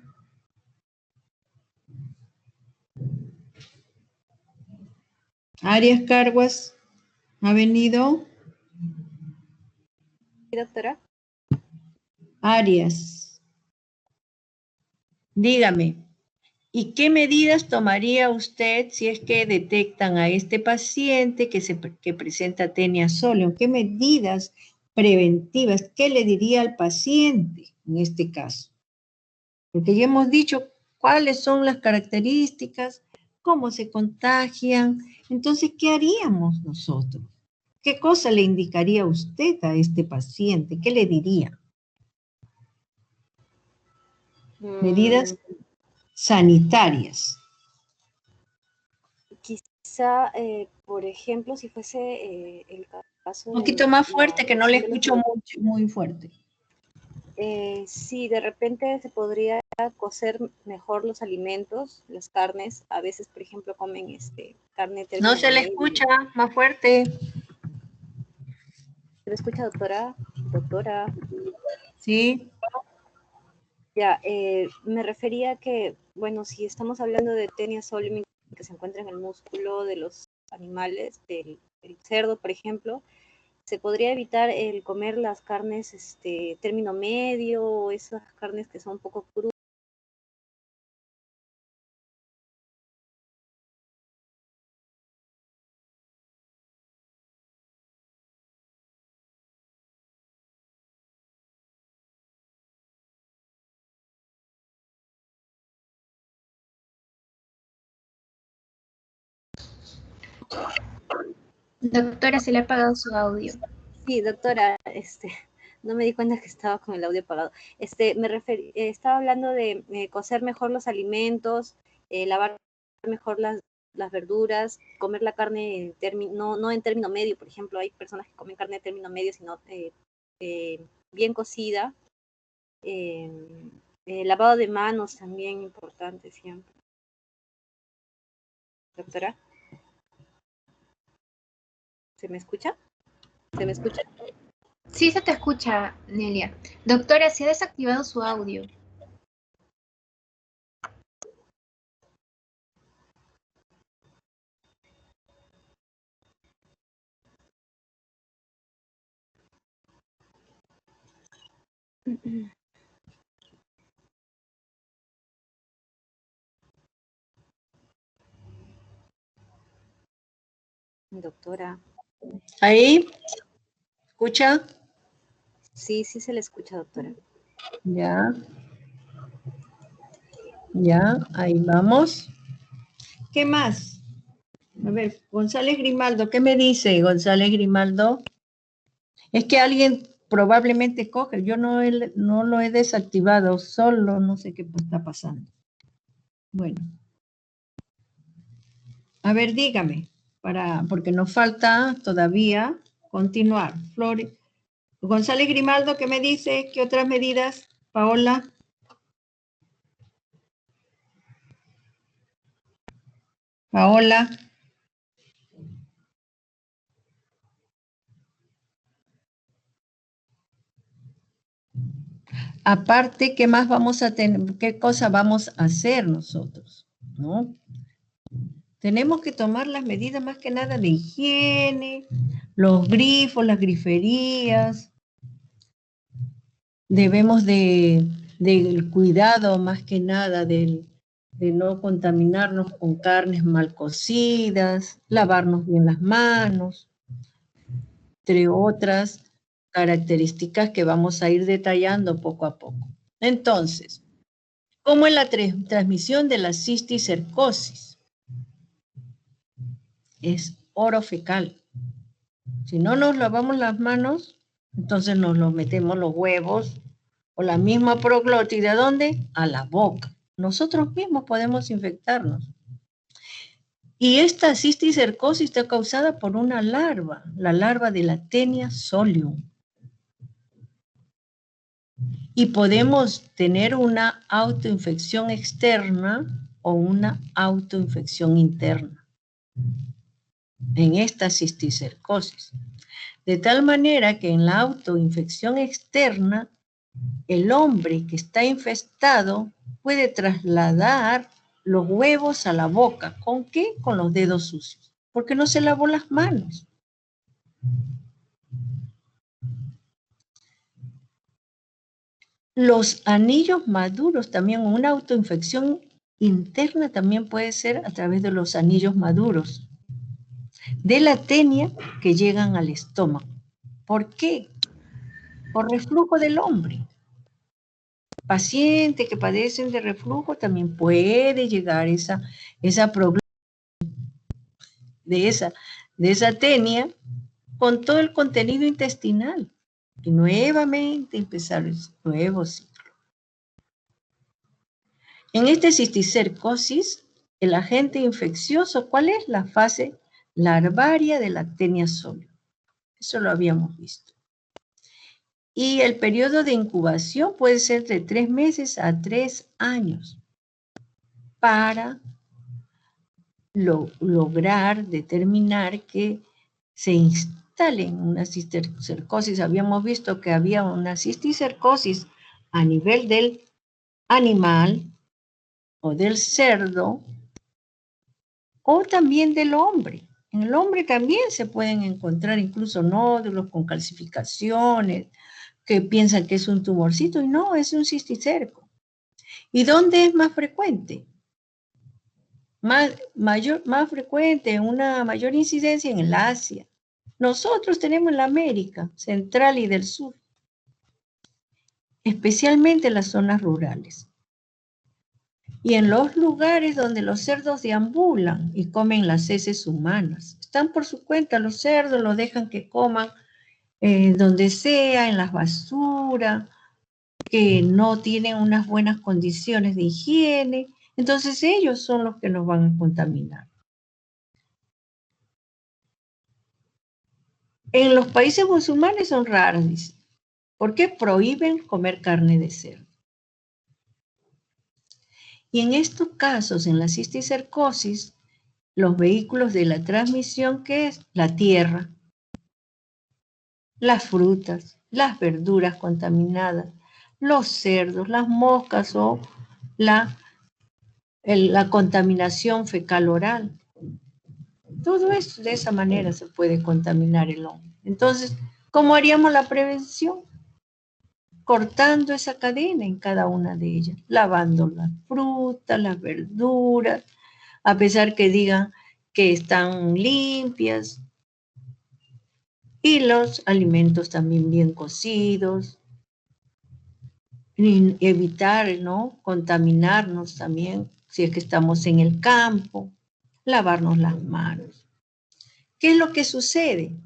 Arias Carguas. ¿Ha venido? Sí, doctora. Arias. Dígame, ¿y qué medidas tomaría usted si es que detectan a este paciente que presenta Taenia solium? ¿Qué medidas preventivas? ¿Qué le diría al paciente en este caso? Porque ya hemos dicho cuáles son las características, cómo se contagian. Entonces, ¿qué haríamos nosotros? ¿Qué cosa le indicaría usted a este paciente? ¿Qué le diría? Medidas sanitarias. Quizá, por ejemplo, si fuese el caso Un de poquito más la fuerte, que no le cocción de los escucho muy fuerte. sí, de repente se podría cocer mejor los alimentos, las carnes. A veces, por ejemplo, comen carne término No se le medio. escucha, más fuerte. ¿Se me escucha, doctora? Doctora. Sí. Ya, me refería que, bueno, si estamos hablando de Taenia solium que se encuentra en el músculo de los animales, del cerdo, por ejemplo, se podría evitar el comer las carnes término medio, o esas carnes que son un poco crudas. Doctora, se le ha apagado su audio. Sí, doctora, no me di cuenta que estaba con el audio apagado. Estaba hablando de cocer mejor los alimentos, lavar mejor las verduras, comer la carne no en término medio, por ejemplo, hay personas que comen carne de término medio, sino bien cocida. Lavado de manos también importante siempre. Doctora, ¿se me escucha? ¿Se me escucha? Sí, se te escucha, Nelia. Doctora, se ha desactivado su audio. Doctora. ¿Ahí? ¿Escucha? Sí, sí se le escucha, doctora. Ya. Ya, ahí vamos. ¿Qué más? A ver, González Grimaldo, ¿qué me dice González Grimaldo? Es que alguien probablemente coge, yo no lo he desactivado, solo no sé qué está pasando. Bueno. A ver, dígame, porque nos falta todavía continuar. González Grimaldo, ¿qué me dice? ¿Qué otras medidas? Paola. Paola. Aparte, ¿qué más vamos a tener? ¿Qué cosa vamos a hacer nosotros? ¿No? Tenemos que tomar las medidas más que nada de higiene, los grifos, las griferías. Debemos del cuidado más que nada de no contaminarnos con carnes mal cocidas, lavarnos bien las manos, entre otras características que vamos a ir detallando poco a poco. Entonces, ¿cómo es la transmisión de la cisticercosis? Es orofecal. Si no nos lavamos las manos, entonces nos los metemos los huevos o la misma proglótida, ¿a dónde? A la boca. Nosotros mismos podemos infectarnos. Y esta cisticercosis está causada por una larva, la larva de la Taenia solium. Y podemos tener una autoinfección externa o una autoinfección interna en esta cisticercosis. De tal manera que en la autoinfección externa, el hombre que está infestado puede trasladar los huevos a la boca. ¿Con qué? Con los dedos sucios, porque no se lavó las manos. Los anillos maduros también, una autoinfección interna también puede ser a través de los anillos maduros de la Taenia que llegan al estómago. ¿Por qué? Por reflujo del hombre. Pacientes que padecen de reflujo también puede llegar esa de esa Taenia con todo el contenido intestinal. Y nuevamente empezar el nuevo ciclo. En este cisticercosis, el agente infeccioso, ¿cuál es? La fase larvaria de la Actenia solio. Eso lo habíamos visto. Y el periodo de incubación puede ser de 3 meses a 3 años para lograr determinar que se instale en una cisticercosis. Habíamos visto que había una cisticercosis a nivel del animal o del cerdo o también del hombre. En el hombre también se pueden encontrar incluso nódulos con calcificaciones que piensan que es un tumorcito y no, es un cisticerco. ¿Y dónde es más frecuente? Más frecuente, una mayor incidencia en el Asia. Nosotros tenemos en la América Central y del Sur, especialmente en las zonas rurales. Y en los lugares donde los cerdos deambulan y comen las heces humanas. Están por su cuenta los cerdos, los dejan que coman donde sea, en las basuras, que no tienen unas buenas condiciones de higiene. Entonces ellos son los que nos van a contaminar. En los países musulmanes son raras, dice, porque prohíben comer carne de cerdo. Y en estos casos, en la cisticercosis, los vehículos de la transmisión, ¿qué es? La tierra, las frutas, las verduras contaminadas, los cerdos, las moscas o la contaminación fecal oral. Todo eso, de esa manera se puede contaminar el hombre. Entonces, ¿cómo haríamos la prevención? Cortando esa cadena en cada una de ellas, lavando las frutas, las verduras, a pesar que digan que están limpias, y los alimentos también bien cocidos, y evitar, ¿no?, contaminarnos también si es que estamos en el campo, lavarnos las manos. ¿Qué es lo que sucede?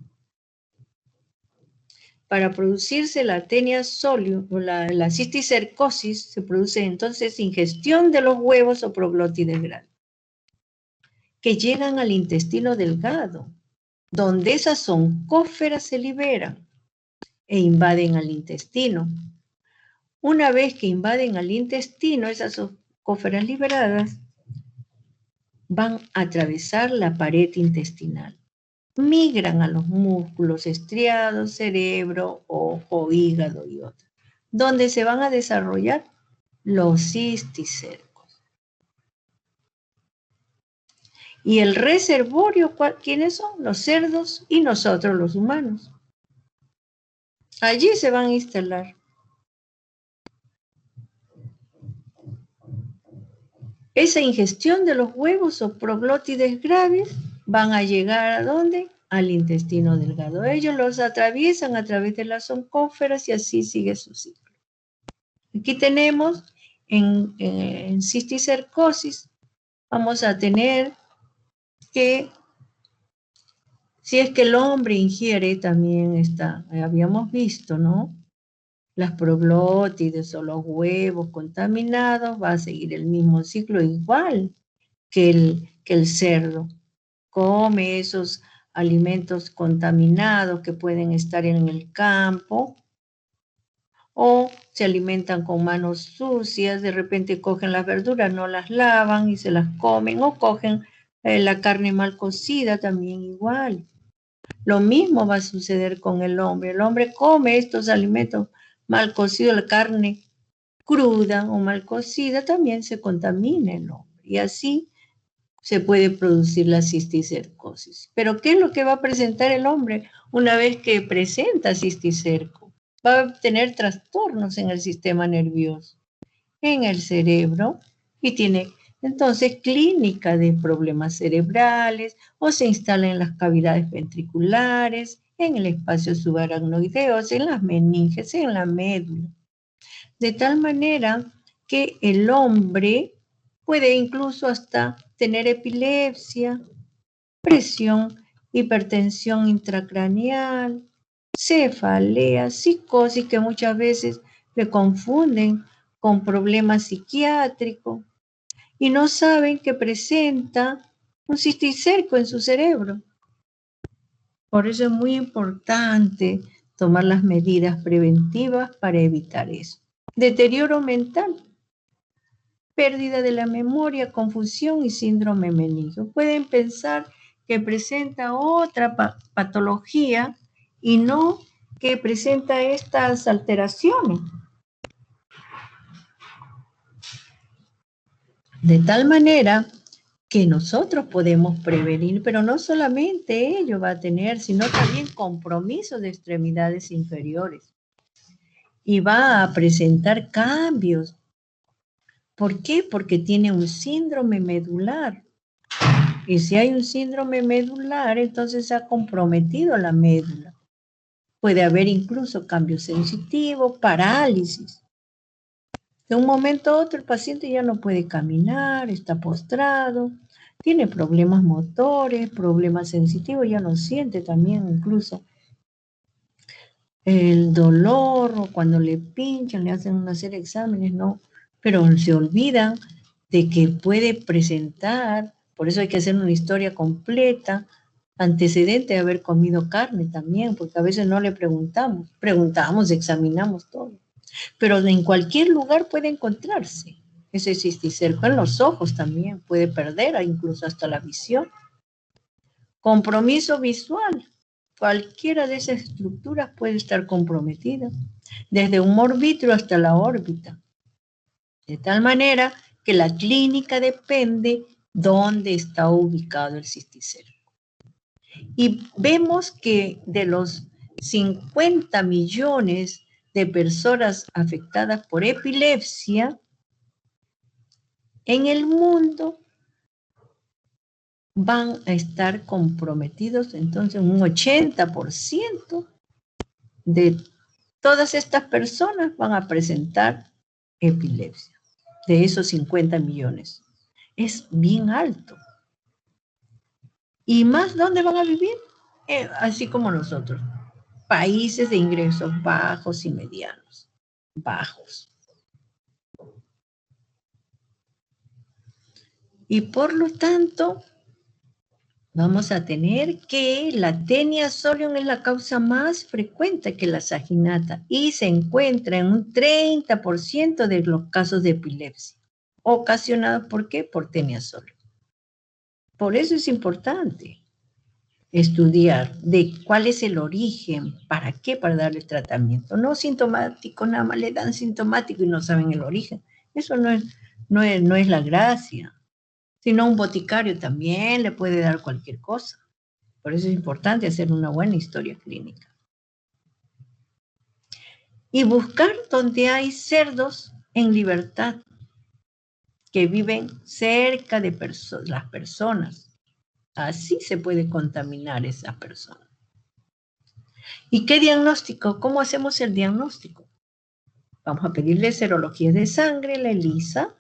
Para producirse la Actenia solio o la cisticercosis, se produce entonces ingestión de los huevos o proglótides grandes, que llegan al intestino delgado, donde esas oncóferas se liberan e invaden al intestino. Una vez que invaden al intestino, esas oncóferas liberadas van a atravesar la pared intestinal. Migran a los músculos estriados, cerebro, ojo, hígado y otros, donde se van a desarrollar los cisticercos. Y el reservorio, ¿quiénes son? Los cerdos y nosotros los humanos. Allí se van a instalar. Esa ingestión de los huevos o proglótides graves van a llegar ¿a dónde? Al intestino delgado. Ellos los atraviesan a través de las oncóferas y así sigue su ciclo. Aquí tenemos en cisticercosis, vamos a tener que, si es que el hombre ingiere también habíamos visto, ¿no?, las proglótides o los huevos contaminados, va a seguir el mismo ciclo igual que el cerdo. Come esos alimentos contaminados que pueden estar en el campo o se alimentan con manos sucias, de repente cogen las verduras, no las lavan y se las comen, o cogen la carne mal cocida también igual. Lo mismo va a suceder con el hombre. El hombre come estos alimentos mal cocidos, la carne cruda o mal cocida, también se contamina el hombre. Y así se puede producir la cisticercosis. Pero ¿qué es lo que va a presentar el hombre una vez que presenta cisticerco? Va a tener trastornos en el sistema nervioso, en el cerebro, y tiene entonces clínica de problemas cerebrales, o se instala en las cavidades ventriculares, en el espacio subaracnoideo, en las meninges, en la médula. De tal manera que el hombre puede incluso hasta tener epilepsia, presión hipertensión intracraneal, cefalea, psicosis que muchas veces le confunden con problemas psiquiátricos y no saben que presenta un cisticerco en su cerebro. Por eso es muy importante tomar las medidas preventivas para evitar eso. Deterioro mental, pérdida de la memoria, confusión y síndrome meningo. Pueden pensar que presenta otra patología y no que presenta estas alteraciones. De tal manera que nosotros podemos prevenir, pero no solamente ello va a tener, sino también compromiso de extremidades inferiores. Y va a presentar cambios. ¿Por qué? Porque tiene un síndrome medular. Y si hay un síndrome medular, entonces se ha comprometido la médula. Puede haber incluso cambios sensitivos, parálisis. De un momento a otro el paciente ya no puede caminar, está postrado, tiene problemas motores, problemas sensitivos, ya no siente también incluso el dolor o cuando le pinchan, le hacen una serie de exámenes, no, pero se olvidan de que puede presentar, por eso hay que hacer una historia completa, antecedente de haber comido carne también, porque a veces no le preguntamos, examinamos todo. Pero en cualquier lugar puede encontrarse ese cisticerco, en los ojos también, puede perder incluso hasta la visión. Compromiso visual, cualquiera de esas estructuras puede estar comprometida, desde un morvítero hasta la órbita. De tal manera que la clínica depende dónde está ubicado el cisticerco. Y vemos que de los 50 millones de personas afectadas por epilepsia, en el mundo van a estar comprometidos, entonces un 80% de todas estas personas van a presentar epilepsia, de esos 50 millones. Es bien alto. ¿Y más dónde van a vivir? Así como nosotros, países de ingresos bajos y medianos, bajos. Y por lo tanto, vamos a tener que la tenia solium es la causa más frecuente que la saginata y se encuentra en un 30% de los casos de epilepsia, ocasionados ¿por qué? Por tenia solium. Por eso es importante estudiar de cuál es el origen, para qué, para darle tratamiento. No sintomático, nada más le dan sintomático y no saben el origen. Eso no es la gracia. Sino un boticario también le puede dar cualquier cosa. Por eso es importante hacer una buena historia clínica. Y buscar donde hay cerdos en libertad, que viven cerca de las personas. Así se puede contaminar esa persona. ¿Y qué diagnóstico? ¿Cómo hacemos el diagnóstico? Vamos a pedirle serologías de sangre, la ELISA,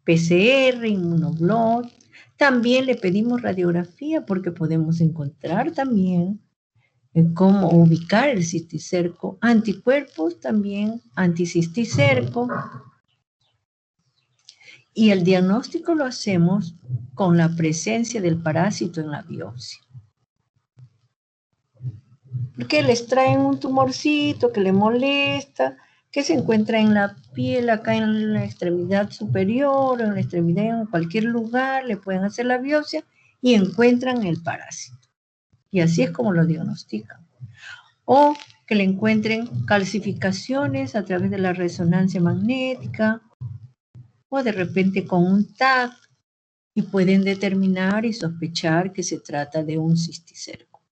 PCR, inmunoblot. También le pedimos radiografía porque podemos encontrar también cómo ubicar el cisticerco, anticuerpos también, anticisticerco. Y el diagnóstico lo hacemos con la presencia del parásito en la biopsia. Porque les traen un tumorcito que le molesta, que se encuentra en la piel, acá en la extremidad superior, en la extremidad, en cualquier lugar, le pueden hacer la biopsia y encuentran el parásito. Y así es como lo diagnostican. O que le encuentren calcificaciones a través de la resonancia magnética, o de repente con un TAC, y pueden determinar y sospechar que se trata de un cisticerco.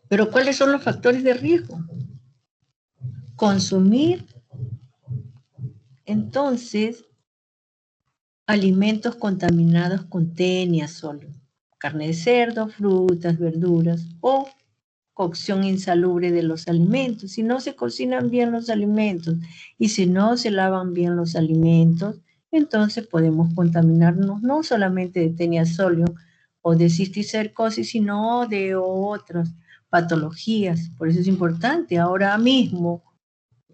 Pero ¿cuáles son los factores de riesgo? Consumir, entonces, alimentos contaminados con tenia solo, carne de cerdo, frutas, verduras, o cocción insalubre de los alimentos. Si no se cocinan bien los alimentos y si no se lavan bien los alimentos, entonces podemos contaminarnos no solamente de Taenia solium o de cisticercosis, sino de otras patologías. Por eso es importante ahora mismo,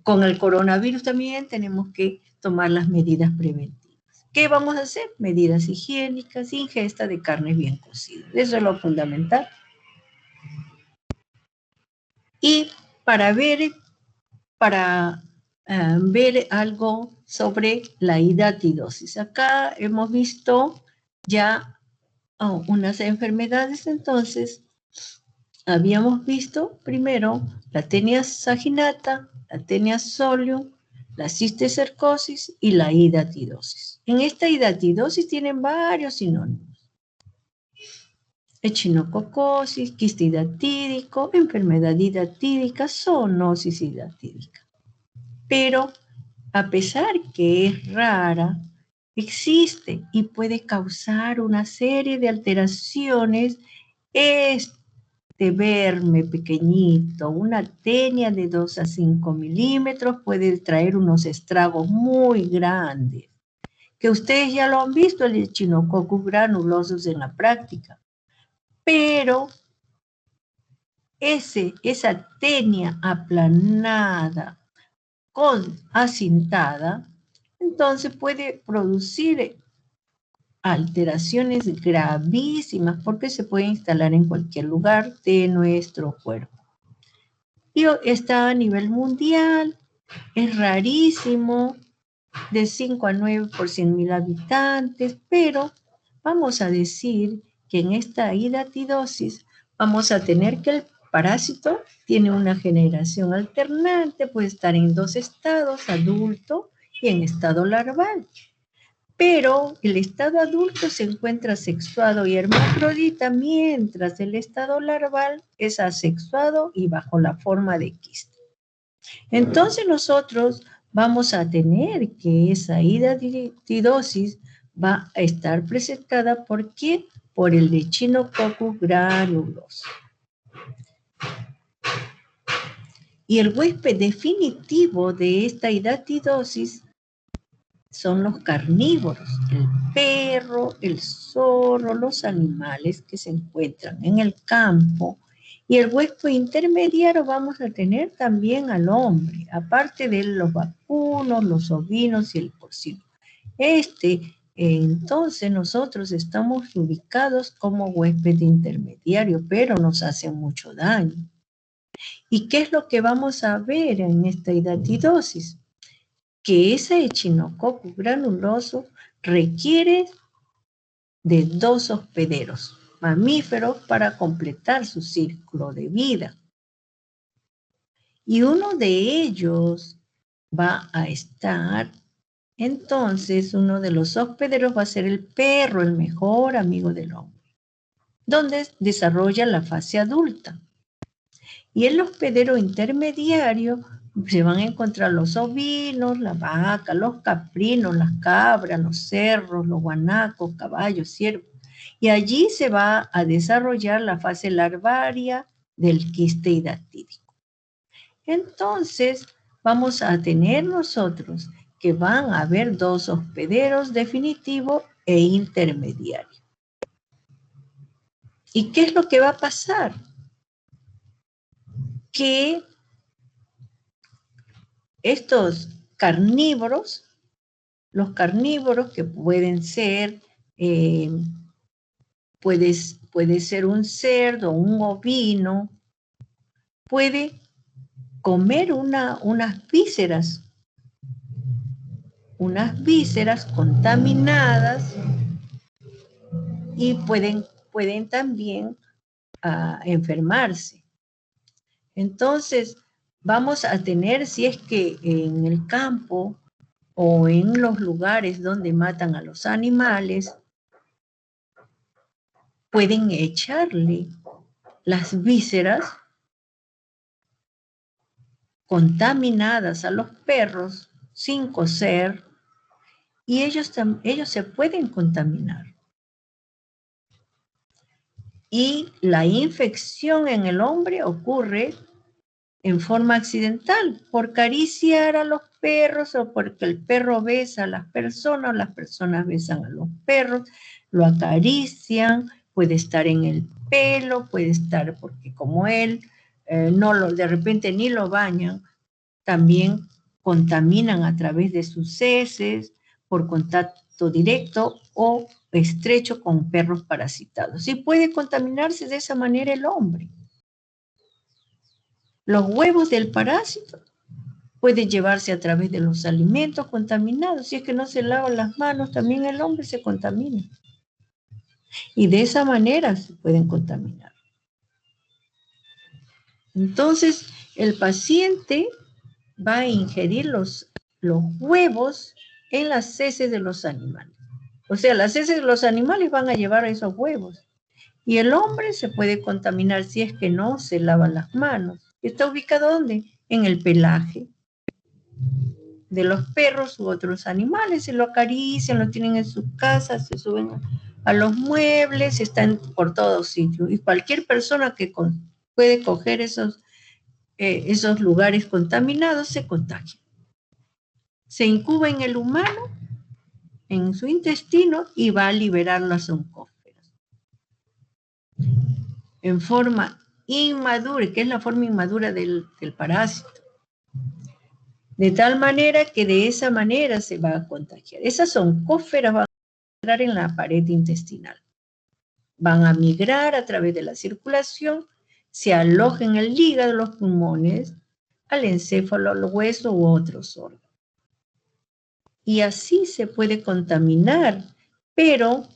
con el coronavirus también tenemos que tomar las medidas preventivas. ¿Qué vamos a hacer? Medidas higiénicas, ingesta de carnes bien cocidas. Eso es lo fundamental. Y para ver algo sobre la hidatidosis. Acá hemos visto ya unas enfermedades, entonces habíamos visto primero la Taenia saginata, la Taenia solium, la cisticercosis y la hidatidosis. En esta hidatidosis tienen varios sinónimos: echinococosis, quiste hidatídico, enfermedad hidatídica, zoonosis hidatídica. Pero a pesar que es rara, existe y puede causar una serie de alteraciones. Este verme pequeñito, una Taenia de 2 a 5 milímetros, puede traer unos estragos muy grandes, que ustedes ya lo han visto, el Echinococcus granulosus en la práctica. Pero esa Taenia aplanada, acintada, entonces puede producir alteraciones gravísimas porque se puede instalar en cualquier lugar de nuestro cuerpo. Y está a nivel mundial, es rarísimo, de 5 a 9 por 100.000 habitantes, pero vamos a decir que en esta hidatidosis vamos a tener que el parásito tiene una generación alternante, puede estar en 2 estados, adulto y en estado larval. Pero el estado adulto se encuentra sexuado y hermafrodita, mientras el estado larval es asexuado y bajo la forma de quiste. Entonces nosotros vamos a tener que esa hidatidosis va a estar presentada, ¿por qué? Por el Echinococcus granulosus. Y el huésped definitivo de esta hidatidosis son los carnívoros, el perro, el zorro, los animales que se encuentran en el campo. Y el huésped intermediario vamos a tener también al hombre, aparte de los vacunos, los ovinos y el porcino. Entonces nosotros estamos ubicados como huésped intermediario, pero nos hacen mucho daño. ¿Y qué es lo que vamos a ver en esta hidatidosis? Que ese Echinococcus granuloso requiere de 2 hospederos mamíferos para completar su ciclo de vida. Y uno de ellos va a estar, entonces uno de los hospederos va a ser el perro, el mejor amigo del hombre, donde desarrolla la fase adulta. Y el hospedero intermediario se van a encontrar los ovinos, la vaca, los caprinos, las cabras, los cerros, los guanacos, caballos, ciervos. Y allí se va a desarrollar la fase larvaria del quiste hidatídico. Entonces, vamos a tener nosotros que van a haber 2 hospederos definitivos e intermediarios. ¿Y qué es lo que va a pasar? Que estos carnívoros, los carnívoros que pueden ser, puede ser un cerdo, un ovino, puede comer unas vísceras contaminadas y pueden también enfermarse. Entonces, vamos a tener, si es que en el campo o en los lugares donde matan a los animales, pueden echarle las vísceras contaminadas a los perros sin cocer y ellos se pueden contaminar. Y la infección en el hombre ocurre en forma accidental por acariciar a los perros o porque el perro besa a las personas o las personas besan a los perros, lo acarician, puede estar en el pelo, puede estar porque como él de repente ni lo bañan, también contaminan a través de sus heces, por contacto directo o estrecho con perros parasitados. Y puede contaminarse de esa manera el hombre. Los huevos del parásito pueden llevarse a través de los alimentos contaminados. Si es que no se lavan las manos, también el hombre se contamina. Y de esa manera se pueden contaminar. Entonces, el paciente va a ingerir los huevos en las heces de los animales. O sea, las heces de los animales van a llevar a esos huevos. Y el hombre se puede contaminar si es que no se lava las manos. ¿Está ubicado dónde? En el pelaje de los perros u otros animales. Se lo acarician, lo tienen en sus casas, se suben a los muebles, están por todos sitios. Y cualquier persona que puede coger esos lugares contaminados se contagia. Se incuba en el humano, en su intestino, y va a liberar las oncóferas. En forma inmadura, que es la forma inmadura del parásito. De tal manera que de esa manera se va a contagiar. Esas oncóferas van a entrar en la pared intestinal. Van a migrar a través de la circulación, se alojan en el hígado, los pulmones, al encéfalo, al hueso u otros órganos. Y así se puede contaminar, pero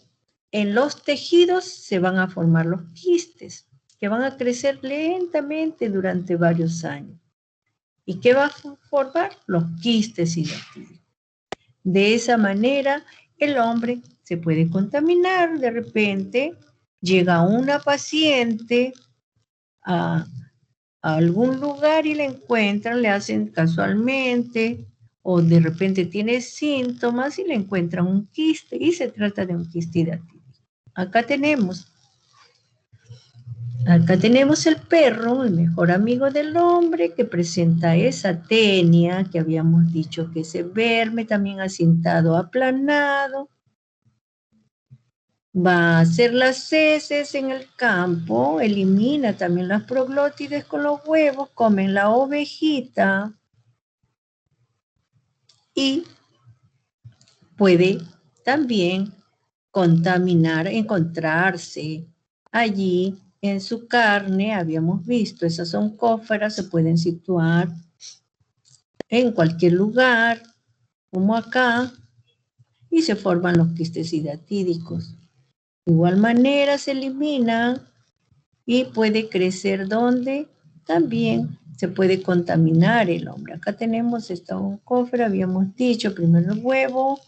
en los tejidos se van a formar los quistes, que van a crecer lentamente durante varios años. ¿Y qué va a formar? Los quistes hidatídicos. De esa manera, el hombre se puede contaminar. De repente, llega una paciente a algún lugar y la encuentran, le hacen casualmente, o de repente tiene síntomas y le encuentran un quiste, y se trata de un quiste hidatídico. Acá tenemos el perro, el mejor amigo del hombre, que presenta esa tenia, que habíamos dicho que ese verme también asintado, aplanado. Va a hacer las heces en el campo, elimina también las proglótides con los huevos, comen la ovejita y puede también contaminar, encontrarse allí en su carne. Habíamos visto, esas oncóferas se pueden situar en cualquier lugar, como acá, y se forman los quistes hidatídicos. De igual manera se elimina y puede crecer donde también se puede contaminar el hombre. Acá tenemos esta oncófera, habíamos dicho, primero el huevo,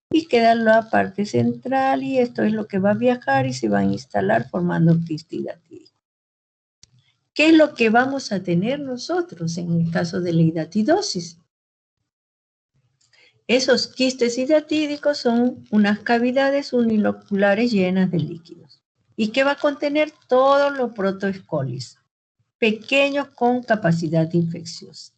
y queda la parte central, y esto es lo que va a viajar y se va a instalar formando quiste hidatídico. ¿Qué es lo que vamos a tener nosotros en el caso de la hidatidosis? Esos quistes hidatídicos son unas cavidades uniloculares llenas de líquidos. ¿Y qué va a contener? Todos los protoescolis, pequeños con capacidad infecciosa.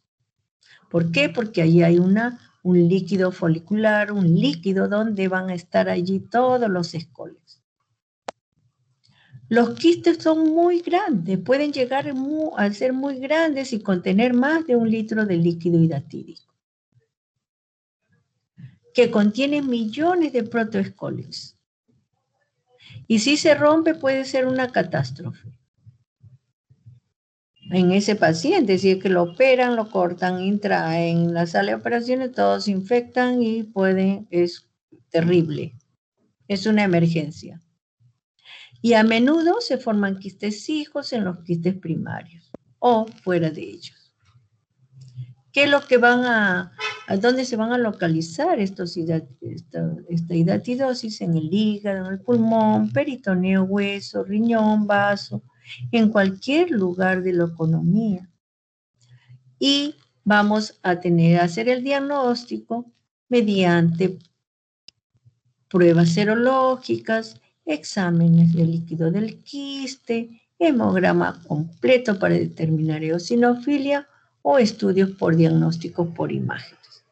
¿Por qué? Porque ahí hay un líquido folicular, un líquido donde van a estar allí todos los escoles. Los quistes son muy grandes, pueden llegar a ser muy grandes y contener más de 1 litro de líquido hidatídico, que contiene millones de protoescolis. Y si se rompe puede ser una catástrofe en ese paciente. Si es que lo operan, lo cortan, entra en la sala de operaciones, todos se infectan y es terrible. Es una emergencia. Y a menudo se forman quistes hijos en los quistes primarios o fuera de ellos. ¿Qué es lo que a dónde se van a localizar esta hidatidosis? En el hígado, en el pulmón, peritoneo, hueso, riñón, vaso, en cualquier lugar de la economía. Y vamos a hacer el diagnóstico mediante pruebas serológicas, exámenes de líquido del quiste, hemograma completo para determinar eosinofilia o estudios por diagnósticos por imágenes.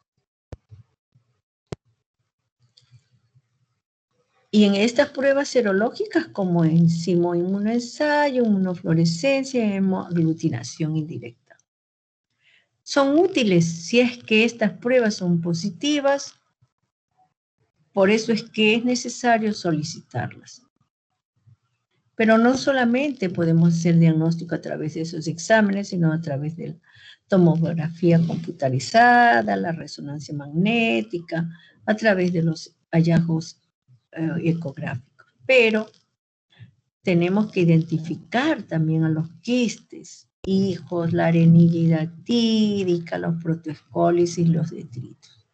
Y en estas pruebas serológicas como enzimo inmunoensayo, inmunofluorescencia y hemoaglutinación indirecta. Son útiles si es que estas pruebas son positivas, por eso es que es necesario solicitarlas. Pero no solamente podemos hacer diagnóstico a través de esos exámenes, sino a través de la tomografía computarizada, la resonancia magnética, a través de los hallazgos ecográficos. Pero tenemos que identificar también a los quistes, hijos, la arenilla hidatídica, los protoescólisis, los detritos.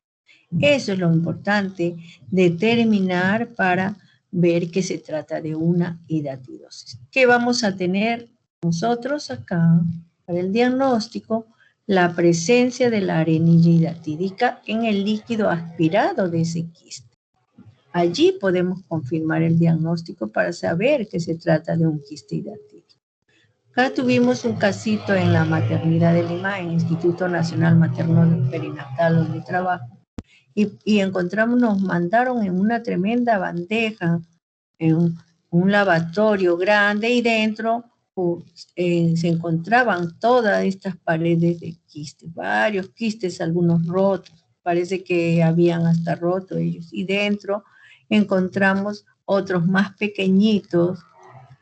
Eso es lo importante, determinar para ver que se trata de una hidatidosis. ¿Qué vamos a tener nosotros acá para el diagnóstico? La presencia de la arenilla hidatídica en el líquido aspirado de ese quiste. Allí podemos confirmar el diagnóstico para saber que se trata de un quiste hidatídico. Acá tuvimos un casito en la maternidad de Lima, en el Instituto Nacional Materno Perinatal donde trabajo, y encontramos, nos mandaron en una tremenda bandeja, en un lavatorio grande, y dentro se encontraban todas estas paredes de quistes, varios quistes, algunos rotos, parece que habían hasta roto ellos, y dentro encontramos otros más pequeñitos,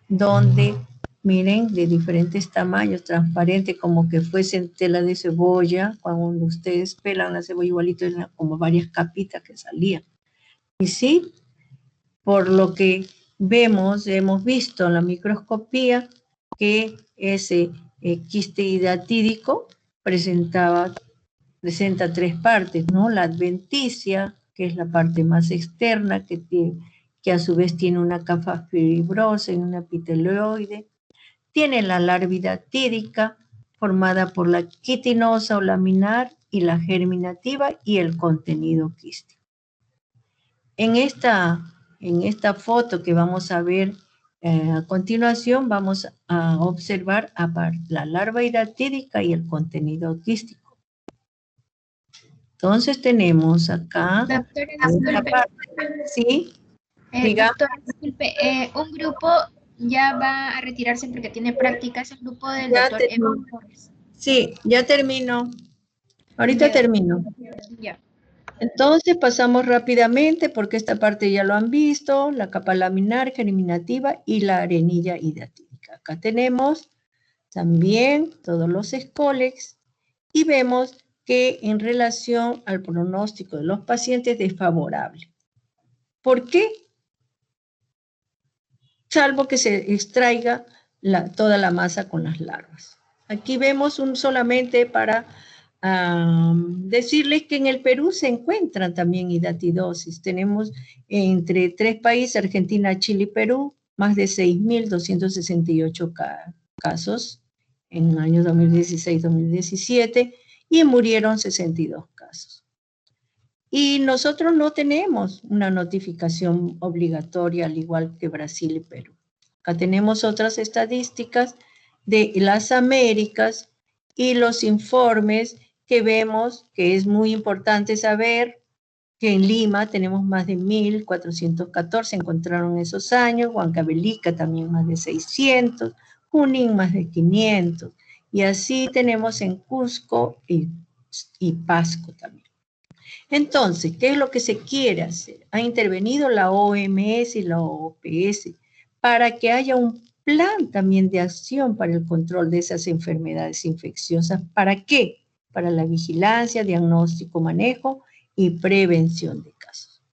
donde, miren, de diferentes tamaños, transparentes, como que fuesen tela de cebolla. Cuando ustedes pelan la cebolla igualito, eran como varias capitas que salían. Y sí, por lo que vemos, hemos visto en la microscopía que ese quiste hidatídico presenta 3 partes, ¿no? La adventicia, que es la parte más externa, que a su vez tiene una capa fibrosa y una epitelioide. Tiene la larva hidatídica, formada por la quitinosa o laminar y la germinativa y el contenido quístico. En esta foto que vamos a ver a continuación, vamos a observar la larva hidatídica y el contenido quístico. Entonces tenemos acá... Doctora, ¿sí? doctora, disculpe, un grupo ya va a retirarse porque tiene prácticas, el grupo del doctor Evan Torres. Sí, ya termino. Ahorita termino. Ya. Entonces pasamos rápidamente porque esta parte ya lo han visto, la capa laminar, germinativa y la arenilla hidatídica. Acá tenemos también todos los escólex y vemos que en relación al pronóstico de los pacientes es desfavorable. ¿Por qué? Salvo que se extraiga toda la masa con las larvas. Aquí vemos solamente para decirles que en el Perú se encuentran también hidatidosis. Tenemos entre 3 países, Argentina, Chile y Perú, más de 6.268 casos en el año 2016-2017 y murieron 62 casos. Y nosotros no tenemos una notificación obligatoria, al igual que Brasil y Perú. Acá tenemos otras estadísticas de las Américas y los informes que vemos que es muy importante saber que en Lima tenemos más de 1.414, encontraron esos años, Huancavelica también más de 600, Junín más de 500, y así tenemos en Cusco y Pasco también. Entonces, ¿qué es lo que se quiere hacer? Ha intervenido la OMS y la OPS para que haya un plan también de acción para el control de esas enfermedades infecciosas. ¿Para qué? Para la vigilancia, diagnóstico, manejo y prevención de casos.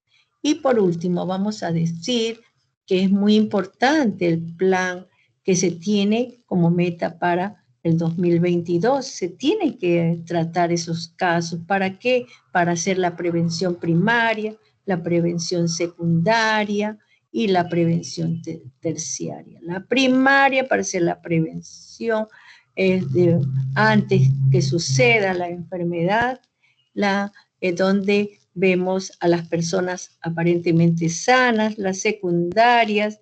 Y por último, vamos a decir que es muy importante el plan que se tiene como meta para el 2022. Se tiene que tratar esos casos. ¿Para qué? Para hacer la prevención primaria, la prevención secundaria y la prevención terciaria. La primaria para hacer la prevención antes que suceda la enfermedad, donde vemos a las personas aparentemente sanas, las secundarias,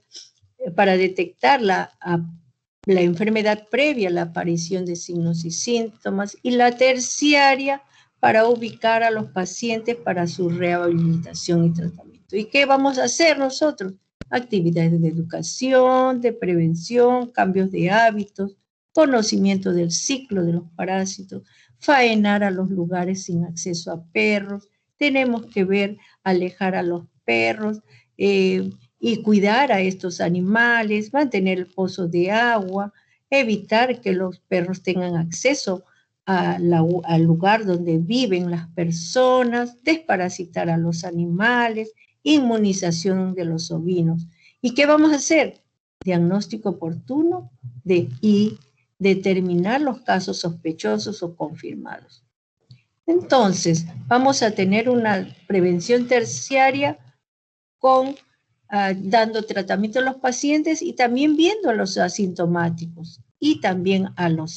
para detectar la enfermedad previa a la aparición de signos y síntomas, y la terciaria para ubicar a los pacientes para su rehabilitación y tratamiento. esto. ¿Y qué vamos a hacer nosotros? Actividades de educación, de prevención, cambios de hábitos, conocimiento del ciclo de los parásitos, faenar a los lugares sin acceso a perros. Tenemos que ver, alejar a los perros y cuidar a estos animales, mantener el pozo de agua, evitar que los perros tengan acceso al lugar donde viven las personas, desparasitar a los animales, inmunización de los ovinos. ¿Y qué vamos a hacer? Diagnóstico oportuno y determinar los casos sospechosos o confirmados. Entonces, vamos a tener una prevención terciaria dando tratamiento a los pacientes y también viendo a los asintomáticos y también a los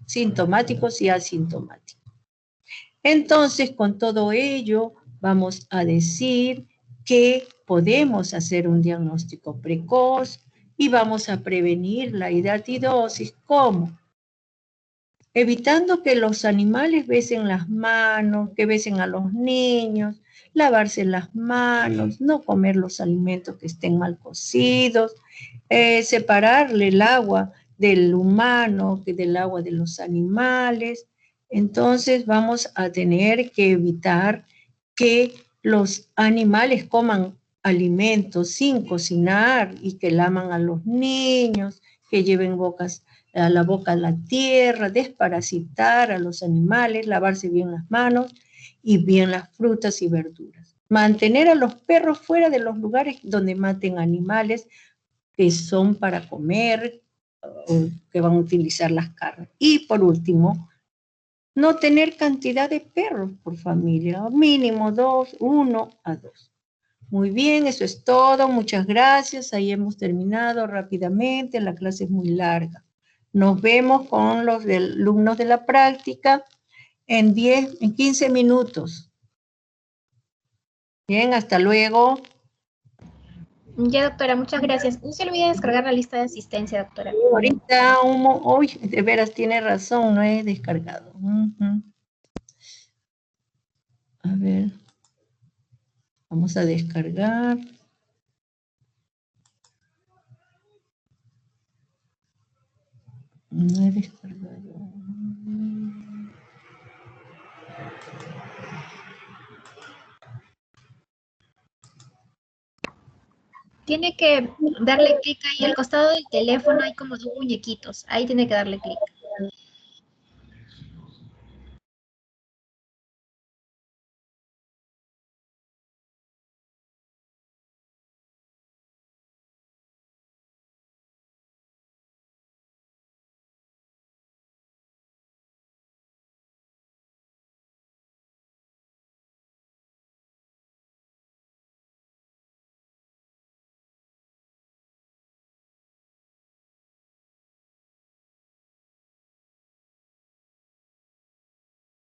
sintomáticos y asintomáticos. Entonces, con todo ello, vamos a decir que podemos hacer un diagnóstico precoz y vamos a prevenir la hidatidosis. ¿Cómo? Evitando que los animales besen las manos, que besen a los niños, lavarse las manos, no comer los alimentos que estén mal cocidos, separarle el agua del humano que del agua de los animales. Entonces vamos a tener que evitar que los animales coman alimentos sin cocinar y que laman a los niños, que lleven a la boca a la tierra, desparasitar a los animales, lavarse bien las manos y bien las frutas y verduras. Mantener a los perros fuera de los lugares donde maten animales que son para comer o que van a utilizar las carnes. Y por último, no tener cantidad de perros por familia, mínimo 2, 1 a 2. Muy bien, eso es todo. Muchas gracias. Ahí hemos terminado rápidamente. La clase es muy larga. Nos vemos con los alumnos de la práctica en 15 minutos. Bien, hasta luego. Ya, doctora, muchas gracias. No se olvide descargar la lista de asistencia, doctora. Ahorita, hoy, de veras, tiene razón, no he descargado. A ver. Vamos a descargar. No he descargado. Tiene que darle clic ahí al costado del teléfono, hay como dos muñequitos. Ahí tiene que darle clic.